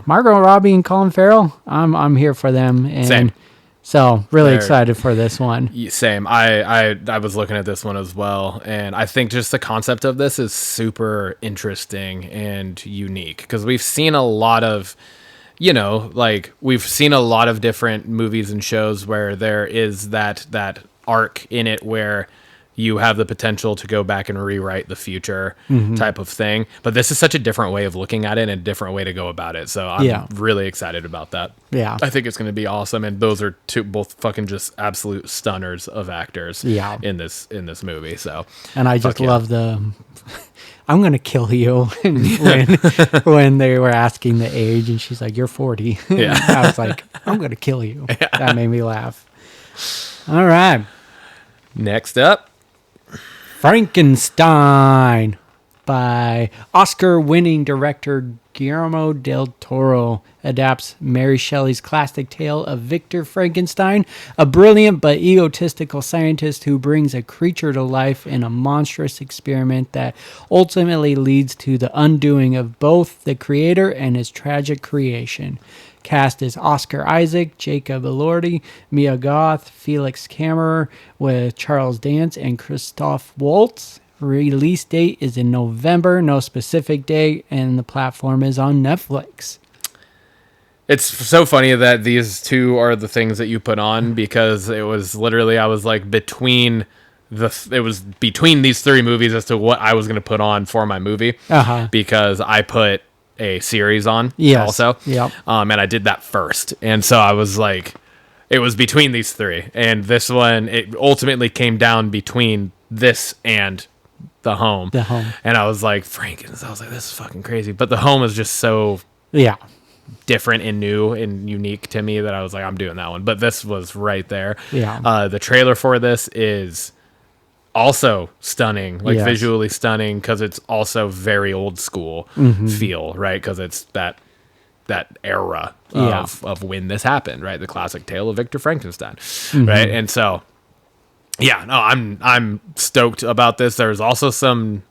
Margot Robbie and Colin Farrell, I'm here for them. And
same.
So really excited for this one.
Same. I was looking at this one as well, and I think just the concept of this is super interesting and unique, because we've seen a lot of, we've seen a lot of different movies and shows where there is that arc in it where you have the potential to go back and rewrite the future type of thing. But this is such a different way of looking at it and a different way to go about it. So I'm really excited about that.
Yeah.
I think it's going to be awesome. And those are both fucking just absolute stunners of actors in this movie. So,
and I just love I'm going to kill you. when they were asking the age, and she's like, you're 40. Yeah. I was like, I'm going to kill you. Yeah. That made me laugh. All right.
Next up,
Frankenstein by Oscar-winning director Guillermo del Toro adapts Mary Shelley's classic tale of Victor Frankenstein, a brilliant but egotistical scientist who brings a creature to life in a monstrous experiment that ultimately leads to the undoing of both the creator and his tragic creation. Cast is Oscar Isaac, Jacob Elordi, Mia Goth, Felix Kammerer, with Charles Dance and Christoph Waltz. Release date is in November, no specific date, and the platform is on Netflix.
It's so funny that these two are the things that you put on, because it was literally, I was like between these 3 movies as to what I was going to put on for my movie, because I put a series on also. Yep. And I did that first. And so I was like, it was between these 3. And this one, it ultimately came down between this and The Home.
The Home.
And I was like, Frankenstein. I was like, this is fucking crazy. But The Home is just so different and new and unique to me that I was like, I'm doing that one. But this was right there.
Yeah.
The trailer for this is also stunning, visually stunning, because it's also very old school feel, right? Because it's that era of when this happened, right? The classic tale of Victor Frankenstein, right? And so, I'm stoked about this. There's also some,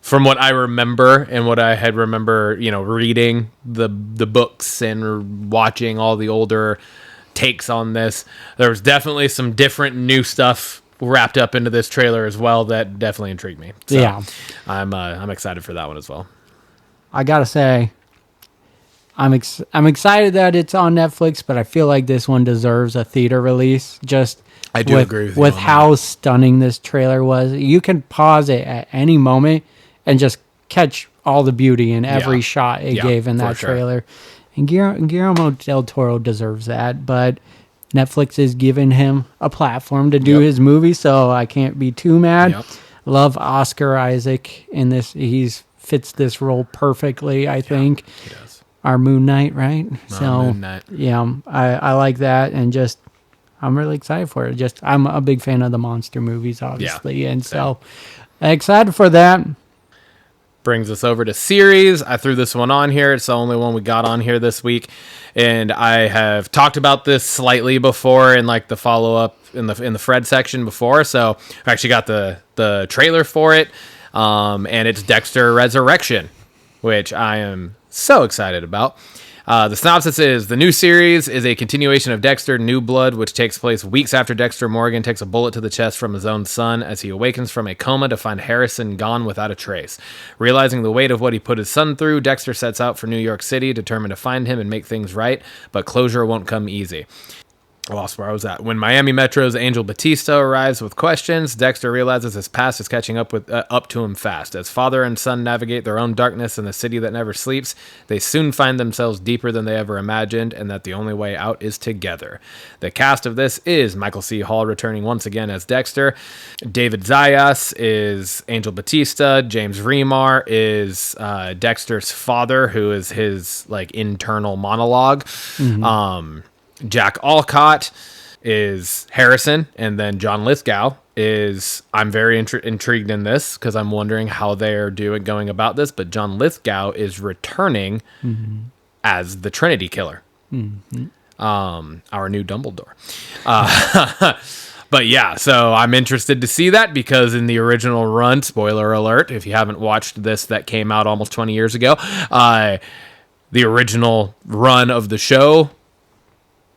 from what I remember and what I had reading the books and watching all the older takes on this, there was definitely some different new stuff wrapped up into this trailer as well that definitely intrigued me. So I'm excited for that one as well.
I gotta say, I'm excited that it's on Netflix, but I feel like this one deserves a theater release.
I do agree with you
with how stunning this trailer was. You can pause it at any moment and just catch all the beauty in every shot it gave in that trailer. And Guillermo del Toro deserves that, but Netflix is giving him a platform to do his movie, so I can't be too mad. Love Oscar Isaac in this. He's fits this role perfectly, I think.
He does.
Our Moon Knight, right?
Moon Knight.
Yeah, I like that, and just I'm really excited for it. Just I'm a big fan of the monster movies, obviously, and so excited for that.
Brings us over to series. I threw this one on here. It's the only one we got on here this week, and I have talked about this slightly before in like the follow up in the Fred section before. So I actually got the trailer for it, and it's Dexter Resurrection, which I am so excited about. The synopsis is, the new series is a continuation of Dexter New Blood, which takes place weeks after Dexter Morgan takes a bullet to the chest from his own son as he awakens from a coma to find Harrison gone without a trace. Realizing the weight of what he put his son through, Dexter sets out for New York City, determined to find him and make things right, but closure won't come easy. I lost where I was at. When Miami Metro's Angel Batista arrives with questions, Dexter realizes his past is catching up to him fast. As father and son navigate their own darkness in the city that never sleeps, they soon find themselves deeper than they ever imagined, and that the only way out is together. The cast of this is Michael C. Hall returning once again as Dexter. David Zayas is Angel Batista. James Remar is Dexter's father, who is his like internal monologue. Mm-hmm. Jack Alcott is Harrison, and then John Lithgow is, I'm very intrigued in this because I'm wondering how they're going about this, but John Lithgow is returning as the Trinity Killer, our new Dumbledore. But yeah, so I'm interested to see that because in the original run, spoiler alert, if you haven't watched this that came out almost 20 years ago, the original run of the show,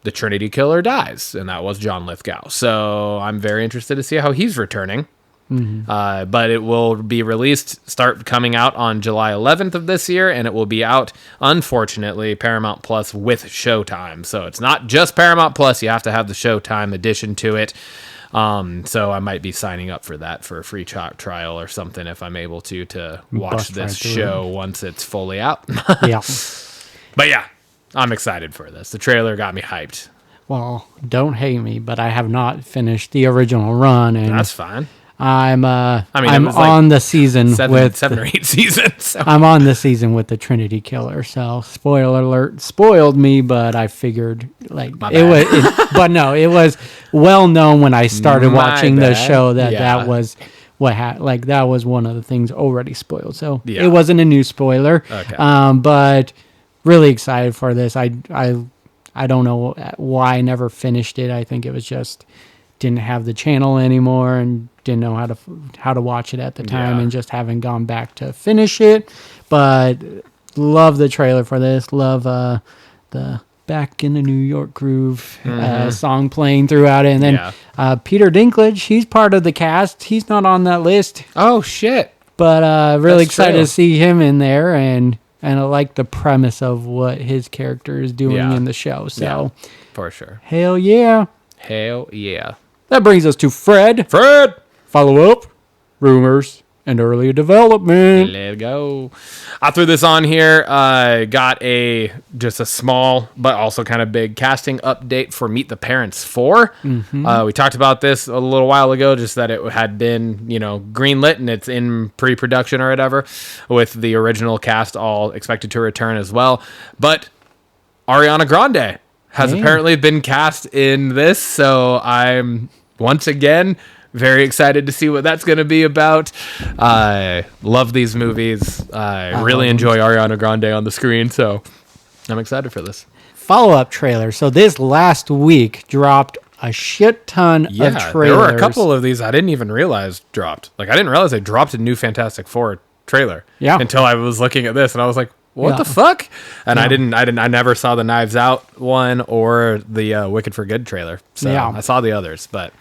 the Trinity Killer dies, and that was John Lithgow. So I'm very interested to see how he's returning. But it will be start coming out on July 11th of this year, and it will be out, unfortunately, Paramount Plus with Showtime. So it's not just Paramount Plus. You have to have the Showtime addition to it. So I might be signing up for that for a free trial or something if I'm able to watch this show once it's fully out.
Yeah.
But yeah. I'm excited for this. The trailer got me hyped.
Well, don't hate me, but I have not finished the original run, and
that's fine.
I'm on the season with
7 or 8 seasons. So.
I'm on the season with the Trinity Killer. So spoiler alert, spoiled me, but I figured like it was well known when I started watching the show that was that was one of the things already spoiled. So it wasn't a new spoiler. Okay. But really excited for this. I don't know why I never finished it. I think it was just didn't have the channel anymore and didn't know how to watch it at the time, and just haven't gone back to finish it. But love the trailer for this. Love the Back in the New York Groove song playing throughout it. And then Peter Dinklage, he's part of the cast. He's not on that list.
Oh shit.
But really excited to see him in there, and I like the premise of what his character is doing in the show. So,
for sure.
Hell yeah.
Hell yeah.
That brings us to Fred. Follow up, rumors, and early development.
Let's go. I threw this on here. Got just a small but also kind of big casting update for Meet the Parents 4. We talked about this a little while ago, just that it had been, greenlit and it's in pre-production or whatever, with the original cast all expected to return as well. But Ariana Grande has apparently been cast in this, so I'm once again very excited to see what that's going to be about. Love these movies. I really enjoy Ariana Grande on the screen, so I'm excited for this.
Follow-up trailer. So this last week dropped a shit ton of trailers.
There were a couple of these I didn't even realize dropped. Like, I didn't realize they dropped a new Fantastic Four trailer until I was looking at this, and I was like, what the fuck? And I never saw the Knives Out one or the Wicked for Good trailer. So I saw the others, But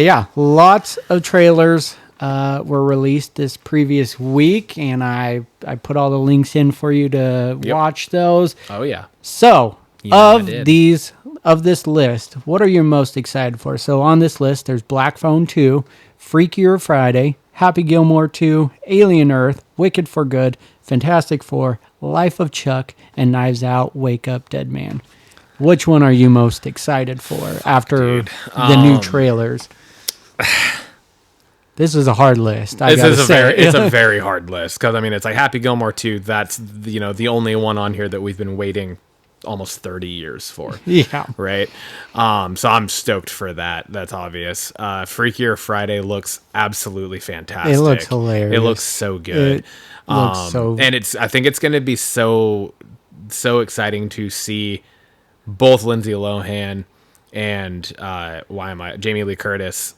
yeah, lots of trailers were released this previous week, and I put all the links in for you to watch those. Oh yeah.
So of this list, what are you most excited for? So on this list, there's Black Phone 2, Freakier Friday, Happy Gilmore 2, Alien Earth, Wicked for Good, Fantastic Four, Life of Chuck, and Knives Out, Wake Up Dead Man. Which one are you most excited for after the new trailers? This is a hard list.
It's a very hard list because I mean it's like Happy Gilmore 2. That's the only one on here that we've been waiting almost 30 years for.
Yeah.
Right. So I'm stoked for that. That's obvious. Freakier Friday looks absolutely fantastic.
It looks hilarious.
It looks so good. And I think it's going to be so exciting to see both Lindsay Lohan and Jamie Lee Curtis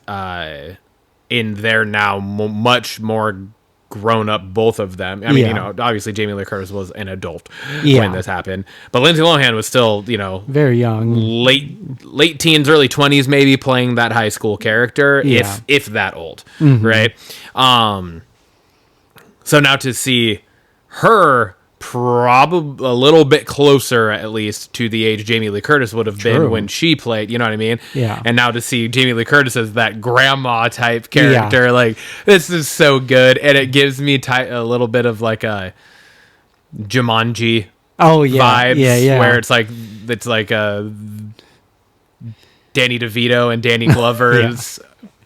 in their now much more grown up, both of them. I mean, obviously Jamie Lee Curtis was an adult when this happened, but Lindsay Lohan was still,
very young,
late teens, early 20s, maybe, playing that high school character, if that old, right? So now to see her probably a little bit closer, at least, to the age Jamie Lee Curtis would have been when she played, you know what I mean?
Yeah.
And now to see Jamie Lee Curtis as that grandma type character, like, this is so good. And it gives me a little bit of like a Jumanji vibes, where it's like Danny DeVito and Danny Glover's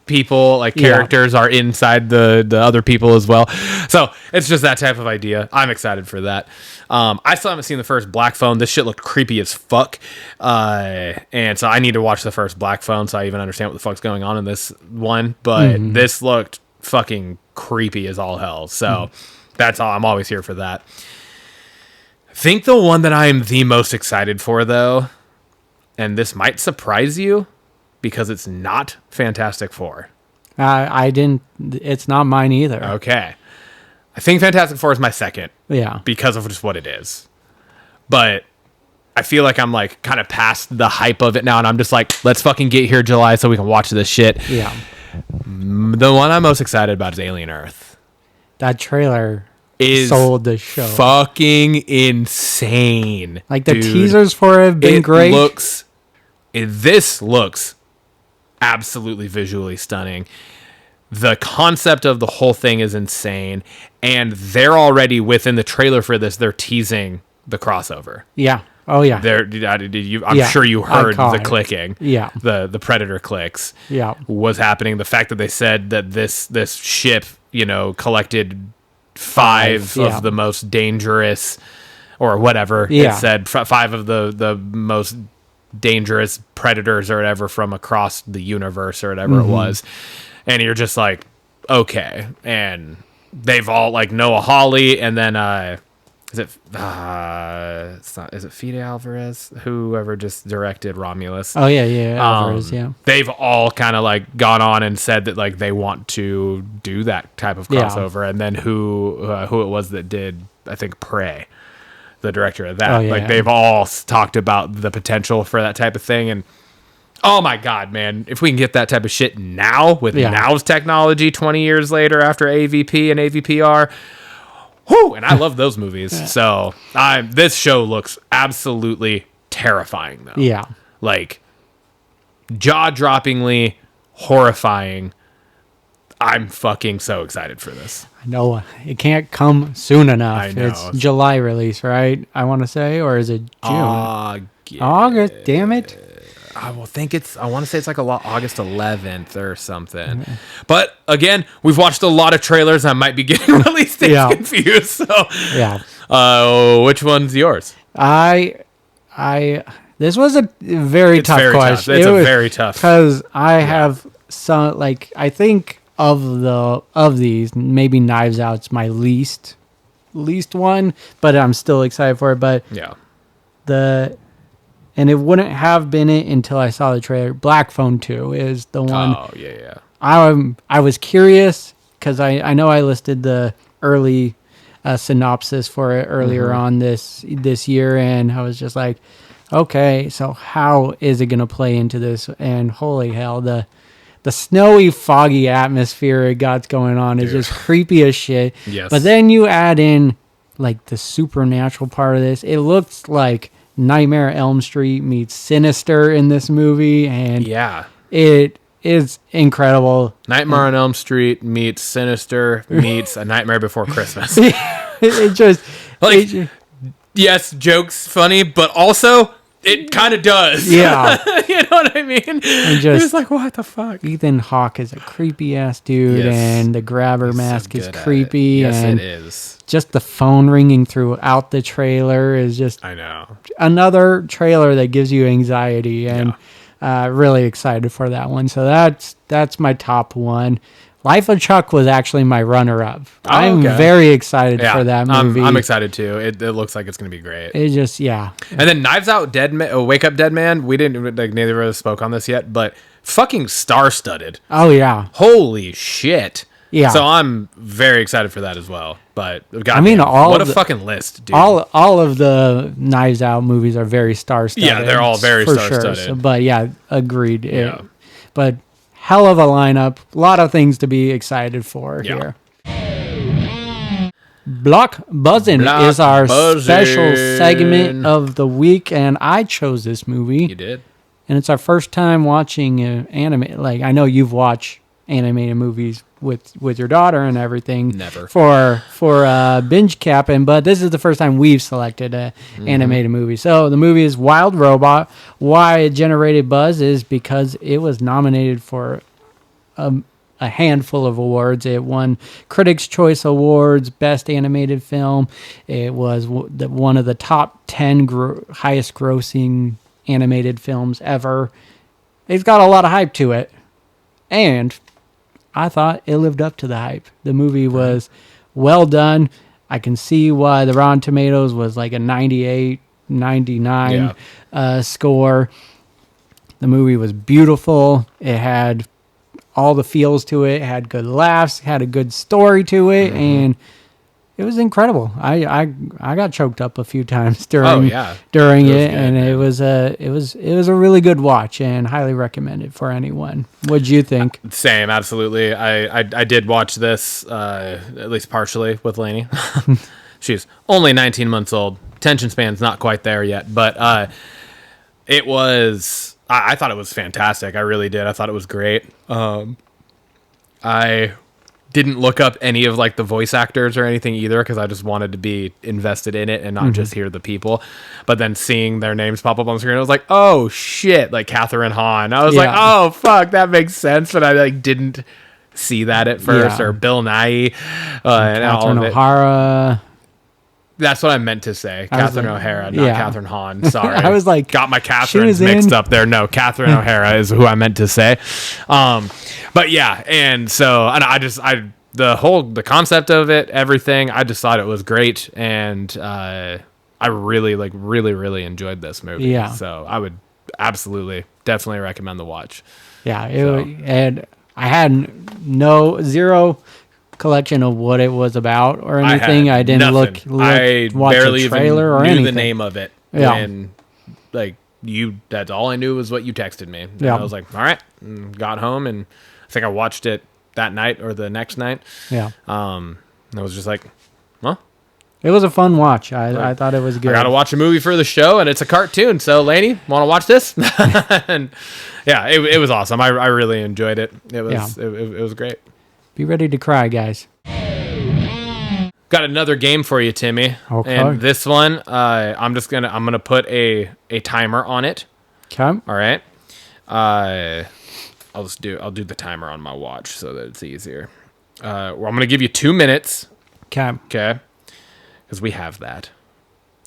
people, like characters are inside the other people as well. So it's just that type of idea. I'm excited for that. I still haven't seen the first Black Phone. This shit looked creepy as fuck. And so I need to watch the first Black Phone so I even understand what the fuck's going on in this one. But this looked fucking creepy as all hell. So that's all. I'm always here for that. I think the one that I'm the most excited for, though, and this might surprise you, because it's not Fantastic Four.
It's not mine either.
Okay. I think Fantastic Four is my second.
Yeah.
Because of just what it is. But I feel like I'm like kind of past the hype of it now, and I'm just like, let's fucking get here July so we can watch this shit.
Yeah.
The one I'm most excited about is Alien Earth.
That trailer
is
sold the show.
Fucking insane.
Like the teasers for it have been great.
This looks absolutely visually stunning. The concept of the whole thing is insane, and they're already within the trailer for this. They're teasing the crossover.
Yeah. Oh yeah.
I'm sure you heard the clicking.
Yeah.
The Predator clicks.
Yeah.
Was happening. The fact that they said that this ship, collected five of the most dangerous, or whatever it said, five of the most dangerous predators or whatever from across the universe or whatever it was, and you're just like, okay. And they've all, like, Noah Hawley, and then is it Fede Alvarez, whoever just directed Romulus?
Oh yeah, Alvarez.
They've all kind of like gone on and said that like they want to do that type of crossover. And then who it was that did, I think, Prey, the director of that. Like, they've all talked about the potential for that type of thing. And oh my God, man, if we can get that type of shit now with now's technology 20 years later after AVP and AVPR, whoo, and I love those movies. So this show looks absolutely terrifying, though.
Yeah.
Like, jaw-droppingly horrifying. I'm fucking so excited for this.
I know it can't come soon enough.
I know.
It's July release, right? I want to say, or is it June? August, damn it.
I want to say it's like August 11th or something. Okay. But again, we've watched a lot of trailers. I might be getting release dates confused. So, which one's yours?
This was a very tough question.
It's very tough
because I have some, like, I think of these, maybe Knives Out's my least one, but I'm still excited for it. But and it wouldn't have been it until I saw the trailer. Black Phone 2 is the one.
Oh, yeah.
I was curious because I know I listed the early synopsis for it earlier on this year, and I was just like, okay, so how is it going to play into this? And holy hell, the snowy, foggy atmosphere it got going on is just creepy as shit.
Yes.
But then you add in, like, the supernatural part of this. It looks like Nightmare on Elm Street meets Sinister in this movie, and it is incredible.
Nightmare on Elm Street meets Sinister meets A Nightmare Before Christmas.
It just
yes, jokes funny, but also It kind of does.
Yeah.
You know what I mean?
And
He was like, what the fuck?
Ethan Hawke is a creepy ass dude, and the grabber mask is creepy.
Yes,
and
it is.
just the phone ringing throughout the trailer is just
I know.
another trailer that gives you anxiety, and really excited for that one. So that's my top one. Life of Chuck was actually my runner-up. I'm very excited for that movie.
I'm excited too. It looks like it's going to be great.
It just, And
then Knives Out, Wake Up Dead Man. We didn't, like, neither of us spoke on this yet, but fucking star-studded.
Oh, yeah.
Holy shit.
Yeah.
So I'm very excited for that as well. But
what
a fucking list, dude.
All of the Knives Out movies are very star-studded.
Yeah, they're all very star-studded.
Sure. So, but yeah, agreed.
Yeah.
But hell of a lineup. A lot of things to be excited for here. Blockbuzzin is our special segment of the week, and I chose this movie. You
did.
And it's our first time watching anime. Like, I know you've watched animated movies with your daughter and everything.
Never.
For binge capping, but this is the first time we've selected an animated movie. So the movie is Wild Robot. Why it generated buzz is because it was nominated for a handful of awards. It won Critics' Choice Awards, Best Animated Film. It was one of the top 10 highest grossing animated films ever. It's got a lot of hype to it. And I thought it lived up to the hype. The movie was well done. I can see why the Rotten Tomatoes was like a 98, 99 score. The movie was beautiful. It had all the feels to it. It had good laughs. Had a good story to it, and it was incredible. I got choked up a few times during it, and it was a really good watch and highly recommended for anyone. What'd you think?
Same, absolutely. I did watch this at least partially with Lainey. She's only 19 months old. Attention span's not quite there yet, but it was. I thought it was fantastic. I really did. I thought it was great. I didn't look up any of like the voice actors or anything either because I just wanted to be invested in it and not just hear the people. But then seeing their names pop up on the screen, I was like, oh shit, like Catherine Hahn. I was like, oh fuck, that makes sense. But I like didn't see that at first. Or Bill Nighy and
Catherine
all of it.
O'Hara.
That's what I meant to say. Catherine O'Hara, not Catherine Hahn. Sorry.
I was like,
got my Catherines mixed up there. No, Catherine O'Hara is who I meant to say. But yeah, and so, and the concept of it, everything, I just thought it was great, and I really enjoyed this movie.
Yeah.
So I would definitely recommend the watch.
Yeah, and I had zero collection of what it was about or anything. I didn't watch a trailer or anything.
The name of it.
Yeah.
And like that's all I knew was what you texted me. And
yeah.
I was like, all right. And got home and I think I watched it that night or the next night.
Yeah.
And I was just like, well,
it was a fun watch. I thought it was good.
I got to watch a movie for the show and it's a cartoon. So Lainey, want to watch this? And yeah, it was awesome. I really enjoyed it. It was great.
Be ready to cry, guys.
Got another game for you, Timmy.
Okay.
And this one, I'm gonna put a timer on it.
Okay.
All right. I'll do the timer on my watch so that it's easier. I'm gonna give you 2 minutes.
Okay.
Okay. Because we have that.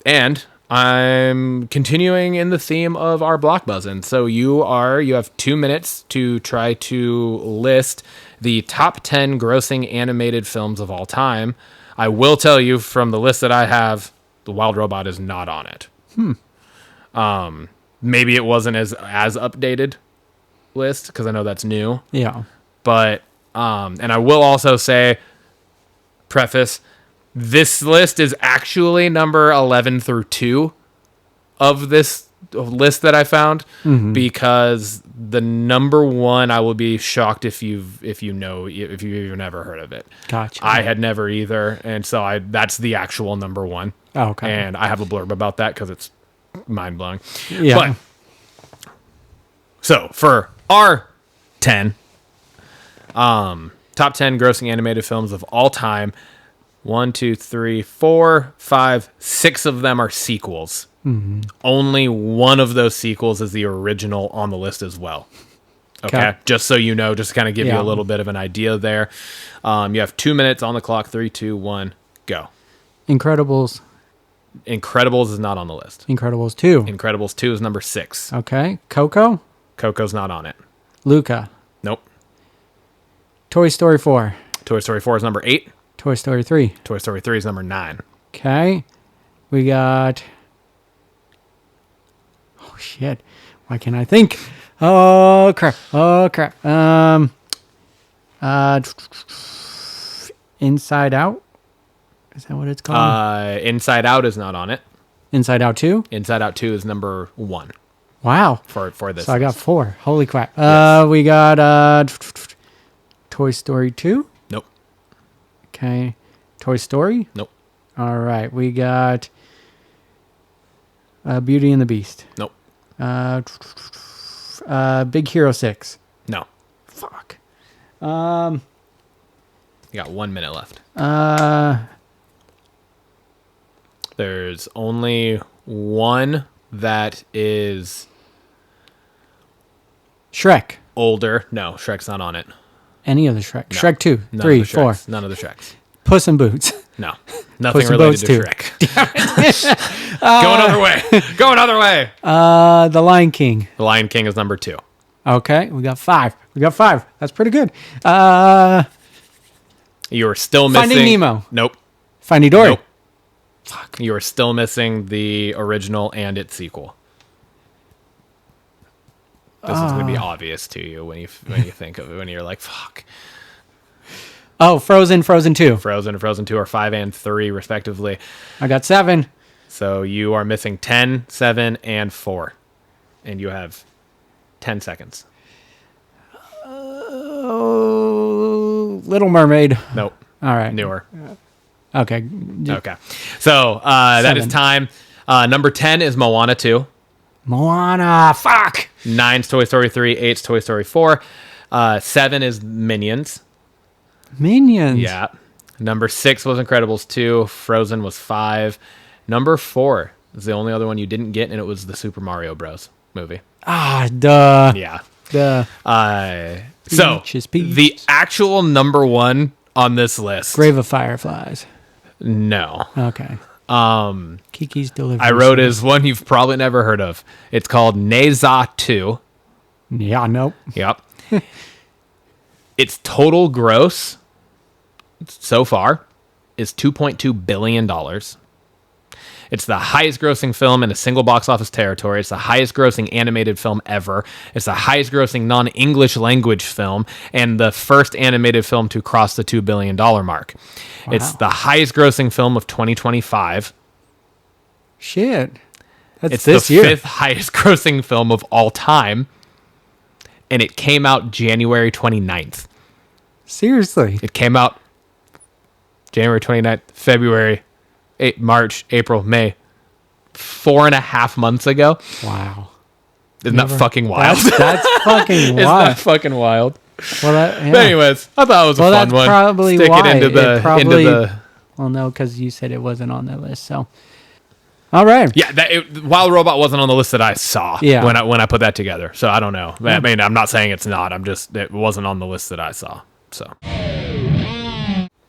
And I'm continuing in the theme of our Blockbuzzin. So you have 2 minutes to try to list the top 10 grossing animated films of all time. I will tell you from the list that I have, The Wild Robot is not on it. Maybe it wasn't as updated list because I know that's new.
Yeah.
But and I will also say, preface, this list is actually number 11 through 2 of this list that I found because the number one, I will be shocked if you've even never heard of it.
Gotcha.
I had never either, and so that's the actual number one.
Oh, okay.
And I have a blurb about that because it's mind blowing.
Yeah.
But so for our 10, top 10 grossing animated films of all time. 1, 2, 3, 4, 5, 6 of them are sequels. Only one of those sequels is the original on the list as well. Okay. Just so you know, just to kind of give you a little bit of an idea there. You have 2 minutes on the clock. 3, 2, 1, go.
Incredibles.
Incredibles is not on the list.
Incredibles 2.
Incredibles 2 is number 6.
Okay. Coco.
Coco's not on it.
Luca.
Nope.
Toy Story 4.
Toy Story 4 is number 8.
Toy Story 3.
Toy Story 3 is number 9.
Okay. We got... Oh, shit. Why can't I think? Oh, crap. Inside Out? Is that what it's called?
Inside Out is not on it.
Inside Out 2?
Inside Out 2 is number 1.
Wow.
For this.
So I got 4. Holy crap.
Yes.
We got Toy Story 2?
Nope.
Okay. Toy Story?
Nope.
All right. We got Beauty and the Beast.
Nope.
Big Hero 6.
No.
Fuck.
You got 1 minute left. There's only one that is
Shrek.
older. No, Shrek's not on it.
Any of the Shrek.
No.
Shrek 2,
None
3,
of the
4.
Shreks. None of the Shreks.
Puss in Boots.
No. Nothing
Puss in
related
Boots
to
2.
Shrek. Go another way. Go another way.
The Lion King.
The Lion King is number 2.
Okay, we got 5. That's pretty good.
You are still missing...
Finding Nemo.
Nope.
Finding Dory.
Nope. Fuck. You are still missing the original and its sequel. This is going to be obvious to you when you think of it, when you're like, fuck.
Oh, Frozen 2.
Frozen and Frozen 2 are 5 and 3, respectively.
I got 7.
So you are missing 10, 7, and 4. And you have 10 seconds.
Oh, Little Mermaid.
Nope.
All right.
Newer.
Okay.
Okay. So that
7.
is time. Number 10 is Moana 2.
Moana. Fuck.
9's Toy Story 3. 8's Toy Story 4. 7 is Minions.
Minions.
Yeah. Number 6 was Incredibles 2. Frozen was 5. Number 4 is the only other one you didn't get, and it was the Super Mario Bros. Movie.
Ah, duh.
Yeah.
Duh.
So
Peaches.
the actual number 1 on this list.
Grave of Fireflies.
No.
Okay. Kiki's Delivery.
I wrote is one you've probably never heard of. It's called Neza 2.
Yeah, nope.
Yep. Its total gross so far is $2.2 billion. It's the highest grossing film in a single box office territory. It's the highest grossing animated film ever. It's the highest grossing non-English language film and the first animated film to cross the $2 billion mark. Wow. It's the highest grossing film of 2025.
Shit.
It's the 5th highest grossing film of all time. And it came out January 29th.
Seriously?
It came out January 29th, February, March, April, May. 4.5 months ago.
Wow.
Isn't that fucking wild?
That's fucking wild.
Isn't that fucking wild?
Well, yeah.
But anyways, I thought it was a fun one.
Probably
Stick
why.
it into the...
Well, no, because you said it wasn't on that list, so... All right.
Yeah, Wild Robot wasn't on the list that I saw when I put that together. So I don't know. I mean, I'm not saying it's not. It wasn't on the list that I saw. So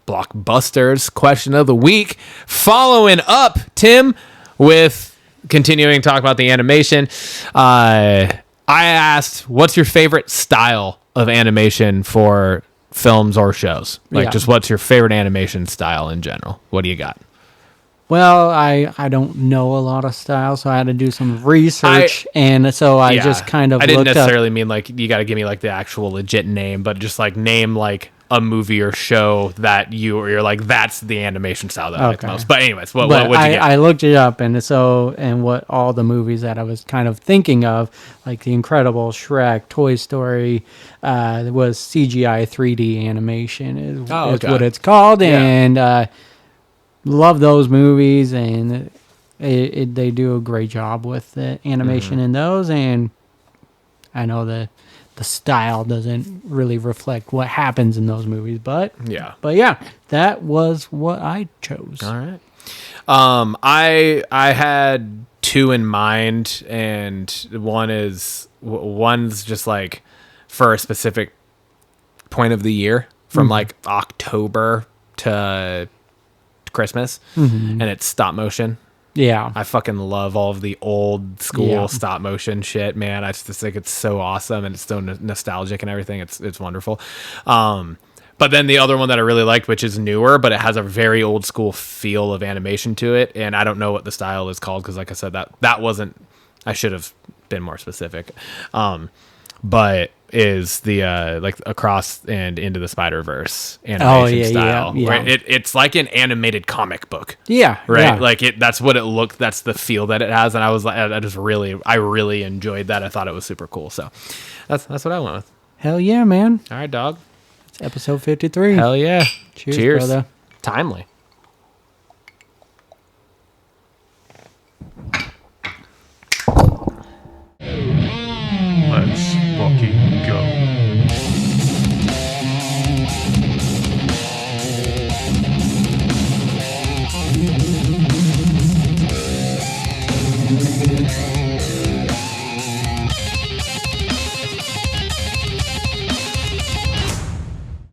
Blockbusters question of the week. Following up, Tim, with continuing to talk about the animation. I asked, what's your favorite style of animation for films or shows? Just what's your favorite animation style in general? What do you got?
Well, I don't know a lot of styles, so I had to do some research, and so I just kind of
I didn't
looked
necessarily
up.
mean like you got to give me like the actual legit name, but just like name like a movie or show that you're like that's the animation style that I like the most. But anyways, what you get?
I looked it up, and what all the movies that I was kind of thinking of, like The Incredibles, Shrek, Toy Story, was CGI 3D animation is what it's called, and love those movies, and they do a great job with the animation in those, and I know the style doesn't really reflect what happens in those movies, but that was what I chose.
All right. I had two in mind, and one's just like for a specific point of the year from like October to Christmas, and it's stop motion.
Yeah.
I fucking love all of the old school stop motion shit, man. I just think it's so awesome, and it's so nostalgic and everything. It's wonderful. But then the other one that I really liked, which is newer, but it has a very old school feel of animation to it, and I don't know what the style is called because, like I said, that wasn't. I should have been more specific. But is the like Across and Into the Spider-Verse animation style.
Yeah.
Right? It's like an animated comic book.
Yeah.
Right.
Yeah.
Like that's what it looked. That's the feel that it has, and I was like, I really enjoyed that. I thought it was super cool. So that's what I went with.
Hell yeah, man.
All right, dog.
It's episode 53.
Hell yeah.
Cheers, brother.
Timely.